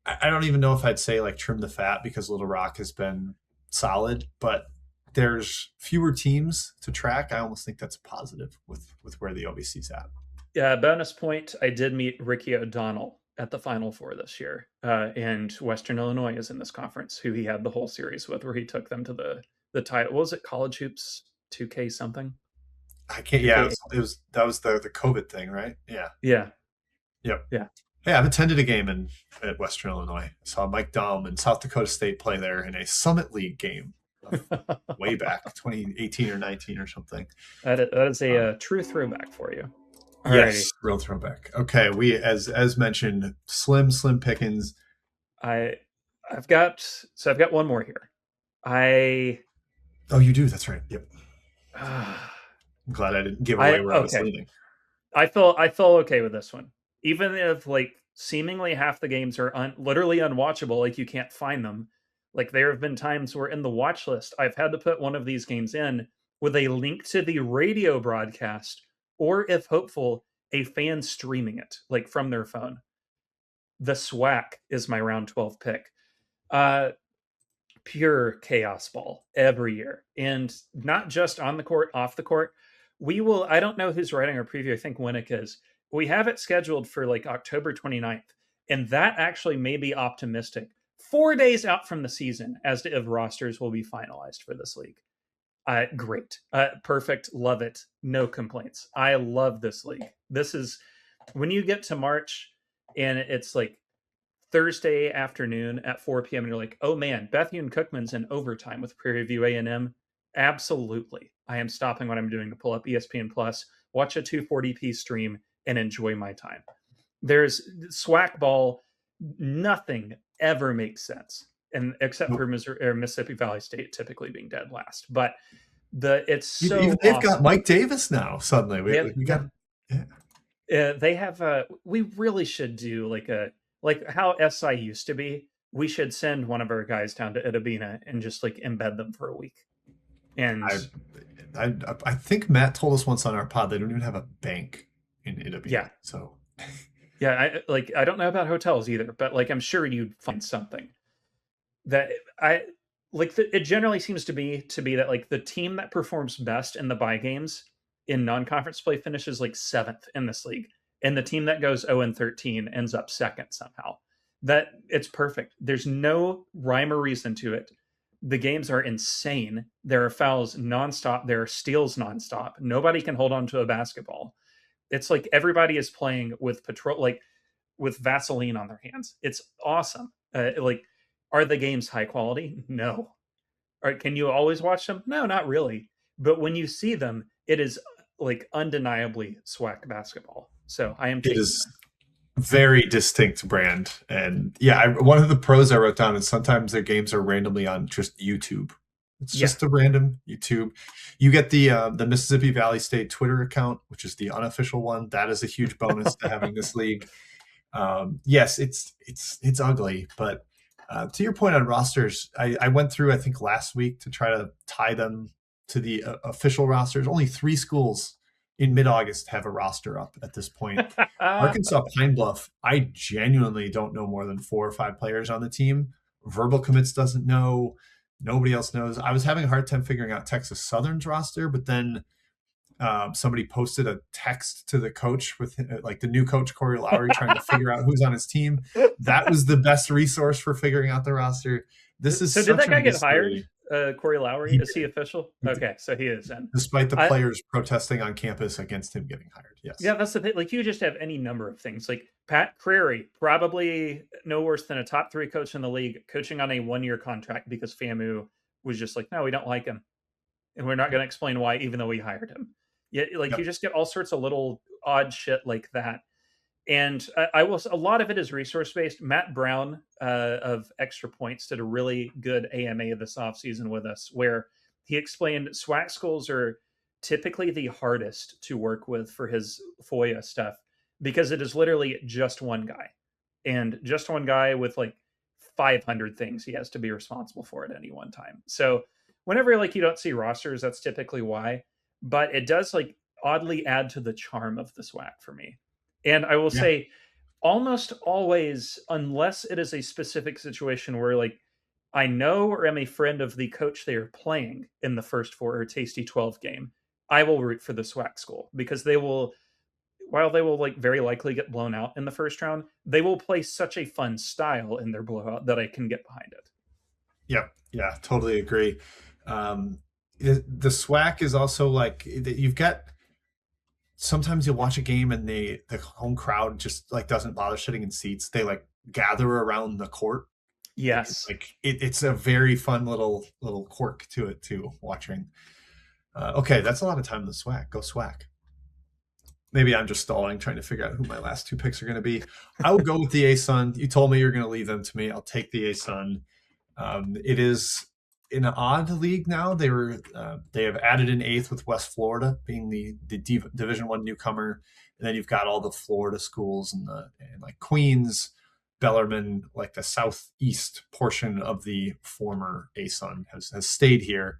S2: I don't even know if I'd say like trim the fat, because Little Rock has been solid, but there's fewer teams to track. I almost think that's a positive with where the OVC's at.
S3: Yeah, bonus point. I did meet Ricky O'Donnell at the Final Four this year, and Western Illinois is in this conference, who he had the whole series with, where he took them to the title. What was it? College Hoops 2K something?
S2: I can't. Yeah, that was the COVID thing, right? Yeah.
S3: Yeah.
S2: Yep.
S3: Yeah.
S2: Yeah, I've attended a game at Western Illinois. I saw Mike Dahm and South Dakota State play there in a Summit League game way back, 2018 or 19 or something.
S3: That is a true throwback for you.
S2: Alrighty. Yes, real throwback. Okay, we as mentioned, slim pickings.
S3: I've got one more here.
S2: Oh, you do. That's right. Yep. I'm glad I didn't give away where I was leaning.
S3: I feel okay with this one, even if like seemingly half the games are literally unwatchable. Like you can't find them. Like there have been times where in the watch list, I've had to put one of these games in with a link to the radio broadcast, or if hopeful, a fan streaming it like from their phone. The SWAC is my round 12 pick. Pure chaos ball every year, and not just on the court, off the court. I don't know who's writing our preview. I think Winnick is. We have it scheduled for like October 29th, and that actually may be optimistic. 4 days out from the season as to if rosters will be finalized for this league. Great. Perfect. Love it. No complaints. I love this league. This is when you get to March and it's like Thursday afternoon at 4 p.m. and you're like, oh man, Bethune-Cookman's in overtime with Prairie View A&M. Absolutely. I am stopping what I'm doing to pull up ESPN Plus, watch a 240p stream, and enjoy my time. There's SWAC ball. Nothing ever makes sense, and except for Mississippi Valley State typically being dead last. But they've
S2: awesome. Got Mike Davis now. Suddenly, we got. Yeah.
S3: They have. We really should do like how SI used to be. We should send one of our guys down to Itabena and just like embed them for a week. And
S2: I think Matt told us once on our pod they don't even have a bank in Itabena.
S3: Yeah.
S2: So.
S3: Yeah, I don't know about hotels either, but like I'm sure you'd find something that it generally seems to be that like the team that performs best in the bye games in non-conference play finishes like 7th in this league, and the team that goes 0-13 ends up 2nd somehow. That it's perfect. There's no rhyme or reason to it. The games are insane. There are fouls nonstop. There are steals nonstop. Nobody can hold on to a basketball. It's like everybody is playing with with Vaseline on their hands. It's awesome. Are the games high quality? No. Can you always watch them? No, not really. But when you see them, it is like undeniably SWAC basketball. So I am.
S2: It is very distinct brand, and yeah, one of the pros I wrote down is sometimes their games are randomly on just YouTube. It's just a random YouTube. You get the Mississippi Valley State Twitter account, which is the unofficial one. That is a huge bonus to having this league. Yes, it's ugly, but to your point on rosters, I went through I think last week to try to tie them to the official rosters. Only 3 schools in mid-August have a roster up at this point. Arkansas Pine Bluff, I genuinely don't know more than 4 or 5 players on the team. Verbal Commits doesn't know. Nobody else knows. I was having a hard time figuring out Texas Southern's roster, but then somebody posted a text to the coach with like the new coach, Corey Lowry, trying to figure out who's on his team. That was the best resource for figuring out the roster. This is
S3: so. Did that guy get hired? Corey Lowry? Is he official?
S2: He did.
S3: Okay, so he is in.
S2: Despite the players protesting on campus against him getting hired. Yes.
S3: Yeah, that's the thing. Like, you just have any number of things. Like Pat Crary, probably no worse than a top 3 coach in the league, coaching on a 1-year contract because FAMU was just like, no, we don't like him, and we're not going to explain why, even though we hired him. Yet, like, you just get all sorts of little odd shit like that. And I will. A lot of it is resource based. Matt Brown of Extra Points did a really good AMA this offseason with us, where he explained SWAC schools are typically the hardest to work with for his FOIA stuff because it is literally just one guy, and just one guy with like 500 things he has to be responsible for at any one time. So whenever like you don't see rosters, that's typically why. But it does like oddly add to the charm of the SWAC for me. And I will say, almost always, unless it is a specific situation where, like, I know or am a friend of the coach they are playing in the first 4 or Tasty 12 game, I will root for the SWAC school because they will, while they will like very likely get blown out in the first round, they will play such a fun style in their blowout that I can get behind it.
S2: Yeah, totally agree. The SWAC is also like you've got. Sometimes you'll watch a game and the home crowd just like doesn't bother sitting in seats. They like gather around the court.
S3: Yes,
S2: it's a very fun little quirk to it too. Watching. Okay, that's a lot of time in the SWAC. Go SWAC. Maybe I'm just stalling, trying to figure out who my last 2 picks are going to be. I will go with the ASUN. You told me you're going to leave them to me. I'll take the ASUN. It is in an odd league now. They have added an 8th with West Florida being the Division I newcomer, and then you've got all the Florida schools and like Queens, Bellarmine, like the southeast portion of the former ASUN has stayed here.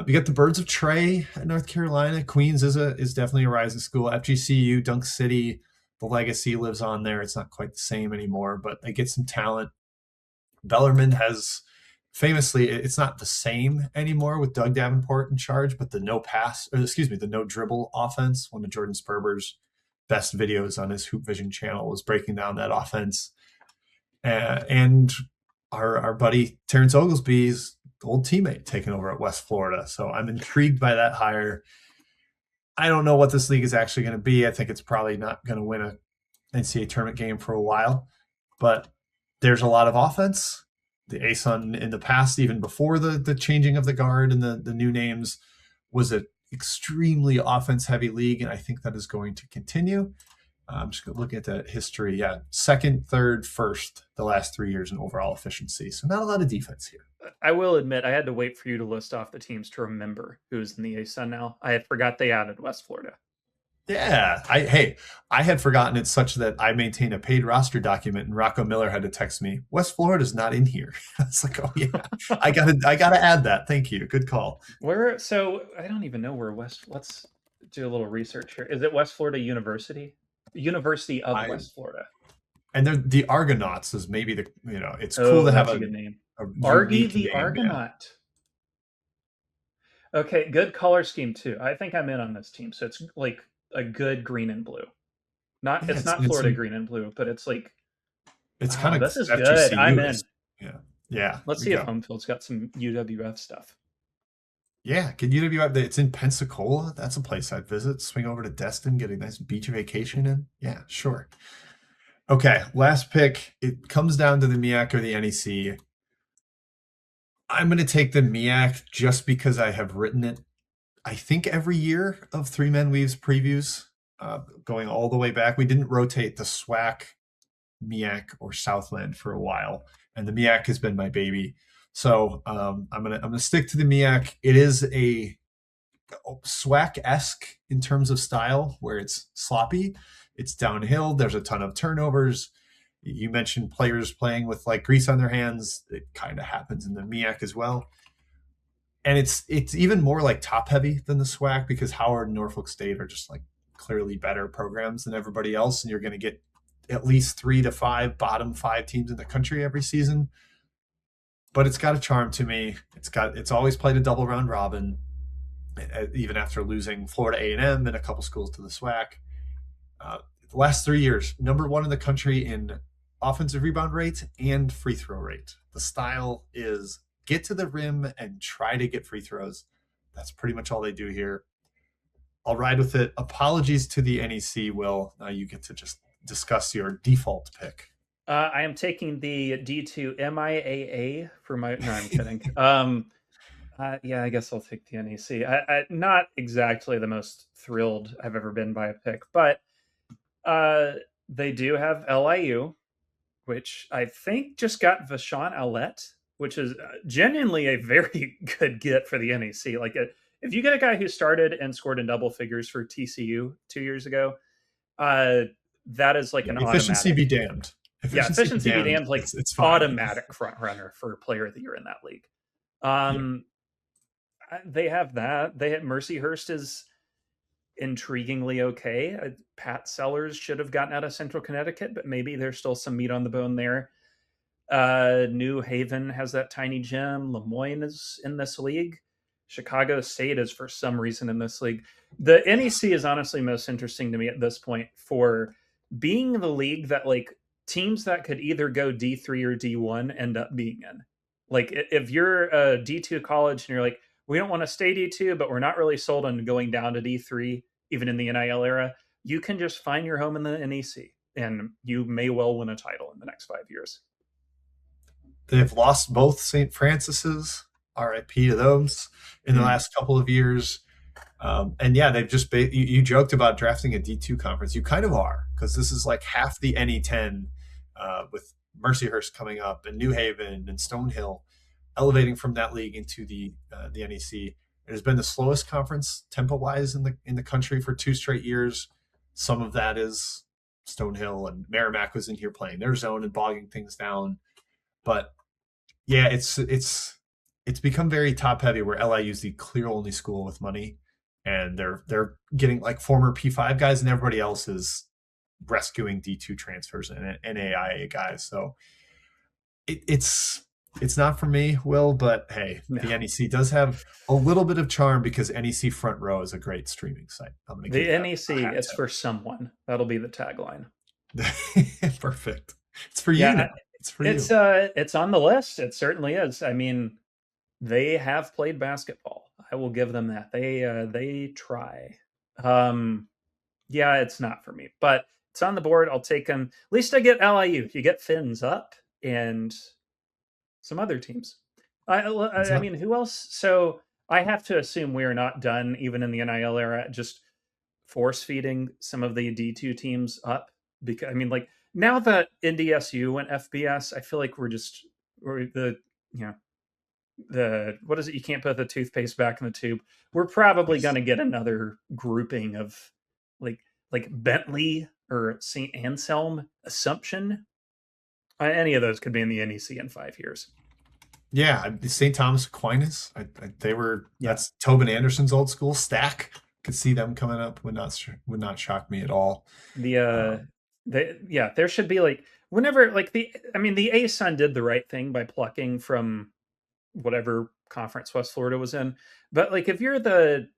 S2: You got the Birds of Trey at North Carolina. Queens is definitely a rising school. FGCU, Dunk City, the legacy lives on there. It's not quite the same anymore, but they get some talent. Bellarmine has. Famously, it's not the same anymore with Doug Davenport in charge, but the no dribble offense, one of Jordan Sperber's best videos on his Hoop Vision channel was breaking down that offense. And our buddy Terrence Oglesby's old teammate taking over at West Florida. So I'm intrigued by that hire. I don't know what this league is actually going to be. I think it's probably not going to win a NCAA tournament game for a while, but there's a lot of offense. The ASUN in the past, even before the changing of the guard and the new names, was an extremely offense-heavy league, and I think that is going to continue. I'm just looking at the history. Yeah, 2nd, 3rd, 1st the last 3 years in overall efficiency. So not a lot of defense here.
S3: I will admit I had to wait for you to list off the teams to remember who's in the ASUN now. I forgot they added West Florida.
S2: Yeah, I had forgotten it such that I maintain a paid roster document, and Rocco Miller had to text me, West Florida's not in here. I was like, oh yeah, I gotta add that. Thank you. Good call.
S3: So I don't even know where let's do a little research here. Is it West Florida University? University of West Florida.
S2: And the Argonauts is maybe it's cool to have a
S3: good name. Argy the Argonaut. Yeah. Okay, good color scheme too. I think I'm in on this team. So it's like a good green and blue. It's not Florida green and blue, but it's like
S2: it's kind of
S3: this is good. I'm in.
S2: Yeah.
S3: Let's see if home field's got some UWF stuff.
S2: Yeah, can UWF? It's in Pensacola. That's a place I'd visit. Swing over to Destin, get a nice beach vacation in. Yeah, sure. Okay, last pick. It comes down to the MEAC or the NEC. I'm going to take the MEAC just because I have written it, I think, every year of 3 Men Weaves previews, going all the way back. We didn't rotate the SWAC, MEAC, or Southland for a while, and the MEAC has been my baby. So I'm gonna stick to the MEAC. It is a SWAC-esque in terms of style, where it's sloppy, it's downhill, there's a ton of turnovers. You mentioned players playing with like grease on their hands. It kind of happens in the MEAC as well. And it's even more like top heavy than the SWAC because Howard and Norfolk State are just like clearly better programs than everybody else. And you're going to get at least 3 to 5 bottom 5 teams in the country every season. But it's got a charm to me. It's always played a double round robin, even after losing Florida A&M and a couple schools to the SWAC. The last 3 years, number 1 in the country in offensive rebound rate and free throw rate. The style is get to the rim and try to get free throws. That's pretty much all they do here. I'll ride with it. Apologies to the NEC, Will. Now you get to just discuss your default pick.
S3: I am taking the D2 MIAA for my. No, I'm kidding. Yeah, I guess I'll take the NEC. Not exactly the most thrilled I've ever been by a pick, but they do have LIU, which I think just got Vashon Alet, which is genuinely a very good get for the NEC. Like, if you get a guy who started and scored in double figures for TCU 2 years ago, that is like an
S2: efficiency
S3: automatic.
S2: Be damned.
S3: Efficiency be damned. Like, it's automatic front runner for player of the year in that league. They have that. They have Mercyhurst is intriguingly okay. Pat Sellers should have gotten out of Central Connecticut, but maybe there's still some meat on the bone there. New Haven has that tiny gem. Lemoyne is in this league. Chicago State is for some reason in this league. The NEC is honestly most interesting to me at this point for being the league that like teams that could either go D3 or D1 end up being in. Like if you're a D2 college and you're like, we don't want to stay D2, but we're not really sold on going down to D3, even in the NIL era, you can just find your home in the NEC and you may well win a title in the next 5 years.
S2: They've lost both St. Francis's, RIP to those, in the last couple of years. And yeah, they've just you joked about drafting a D2 conference. You kind of are, because this is like half the NE10 with Mercyhurst coming up and New Haven and Stonehill elevating from that league into the NEC. It has been the slowest conference tempo-wise in the country for 2 straight years. Some of that is Stonehill, and Merrimack was in here playing their zone and bogging things down. But yeah, it's become very top heavy, where LIU is the clear only school with money, and they're getting like former P5 guys, and everybody else is rescuing D2 transfers and NAIA guys. So it's not for me, Will, but hey, no. The NEC does have a little bit of charm because NEC Front Row is a great streaming site.
S3: The NEC is for someone. That'll be the tagline.
S2: Perfect. It's for you now. It's for you.
S3: It's on the list. It certainly is. I mean, they have played basketball. I will give them that. They try. Yeah, it's not for me, but it's on the board. I'll take them. At least I get LIU. You get Fins up and some other teams. I mean, who else? So I have to assume we are not done, even in the NIL era, just force feeding some of the D2 teams up. Because I mean, like now that NDSU went FBS, I feel like we're the what is it? You can't put the toothpaste back in the tube. We're probably going to get another grouping of like Bentley or St. Anselm, Assumption. Any of those could be in the NEC in 5 years.
S2: Yeah, St. Thomas Aquinas. They were. That's Tobin Anderson's old school. Stack. Could see them coming up. Would not shock me at all.
S3: There should be like whenever like the ASUN did the right thing by plucking from whatever conference West Florida was in. But like if you're the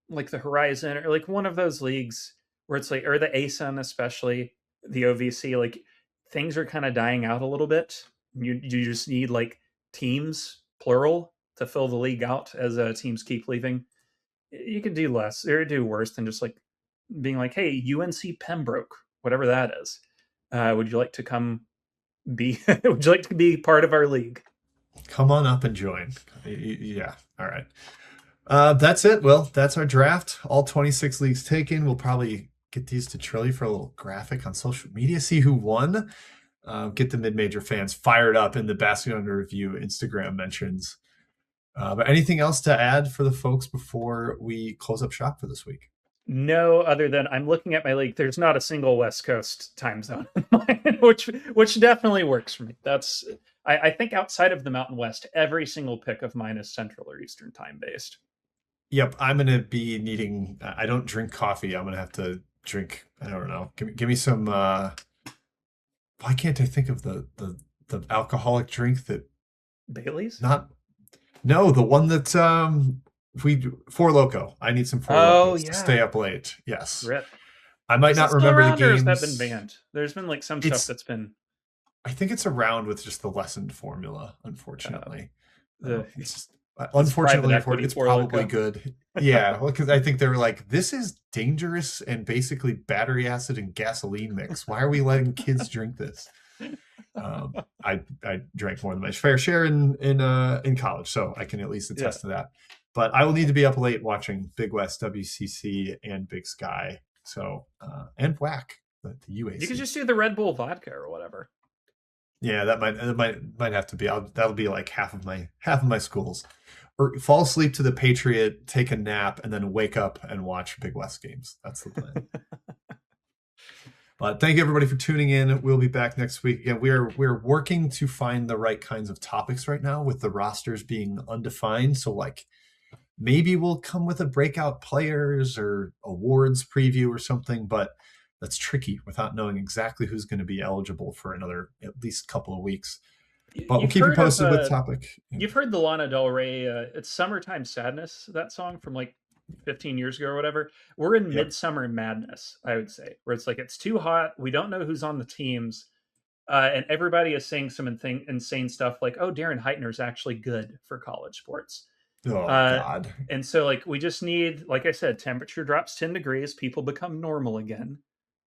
S3: like the Horizon or like one of those leagues where it's like, or the ASUN especially, the OVC, like things are kind of dying out a little bit. You just need like teams, plural, to fill the league out as teams keep leaving. You could do less or do worse than just like being like, hey, UNC Pembroke, whatever that is. Would you like to come be, would you like to be part of our league?
S2: Come on up and join. Yeah. All right. That's it. Well, that's our draft. All 26 leagues taken. We'll probably get these to Trilly for a little graphic on social media. See who won. Get the mid-major fans fired up in the Basket Under Review Instagram mentions. But anything else to add for the folks before we close up shop for this week?
S3: No, other than I'm looking at my league. There's not a single West Coast time zone in mine, which definitely works for me. That's I think outside of the Mountain West, every single pick of mine is Central or Eastern time based.
S2: Yep, I'm gonna be needing. I don't drink coffee. I'm gonna have to drink. I don't know. Give me some. Why can't I think of the alcoholic drink that
S3: Bailey's?
S2: No, the one that Four Loko. I need some Four Lokos to stay up late. Yes.
S3: Rip.
S2: I might not remember the games.
S3: Or has that been banned? There's been like some stuff that's been.
S2: I think it's around with just the lessened formula, unfortunately. It's just,
S3: private
S2: unfortunately,
S3: equity
S2: it's
S3: 4
S2: probably
S3: Loco.
S2: good. Yeah, well, because I think they were like, this is dangerous and basically battery acid and gasoline mix. Why are we letting kids drink this? I drank more than my fair share in college, so I can at least attest to that. But I will need to be up late watching Big West, WCC, and Big Sky. So and WAC, the UAC.
S3: You could just do the Red Bull vodka or whatever.
S2: Yeah, that might have to be. That'll be like half of my schools. Or fall asleep to the Patriot, take a nap, and then wake up and watch Big West games. That's the plan. But thank you everybody for tuning in. We'll be back next week. Again, we're working to find the right kinds of topics right now with the rosters being undefined. So like maybe we'll come with a breakout players or awards preview or something, but that's tricky without knowing exactly who's going to be eligible for another at least couple of weeks. But we'll keep you posted with topic.
S3: You've heard the Lana Del Rey, it's Summertime Sadness, that song from like 15 years ago or whatever. We're in Midsummer Madness, I would say, where it's like it's too hot. We don't know who's on the teams. And everybody is saying some insane stuff like, oh, Darren Heitner's actually good for college sports.
S2: Oh, God.
S3: And so like we just need, like I said, temperature drops 10 degrees. People become normal again.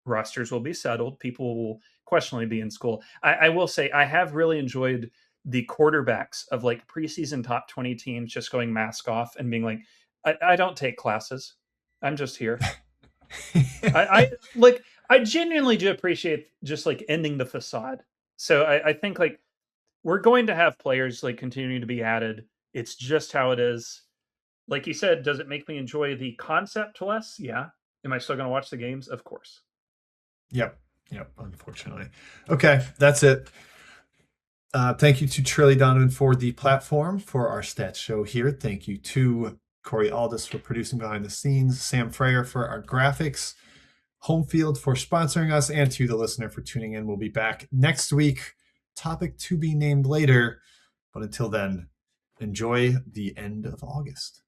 S3: Rosters will be settled. People will questionably be in school. I will say I have really enjoyed the quarterbacks of like preseason top 20 teams just going mask off and being like, I don't take classes. I'm just here. I genuinely do appreciate just like ending the facade. So I think like we're going to have players like continuing to be added. It's just how it is. Like you said, does it make me enjoy the concept less? Yeah. Am I still going to watch the games? Of course.
S2: Yep. Unfortunately. Okay, that's it. Thank you to Trilly Donovan for the platform for our stats show here. Thank you to Corey Aldis for producing behind the scenes, Sam Freyer for our graphics, Home Field for sponsoring us, and to the listener for tuning in. We'll be back next week. Topic to be named later. But until then, enjoy the end of August.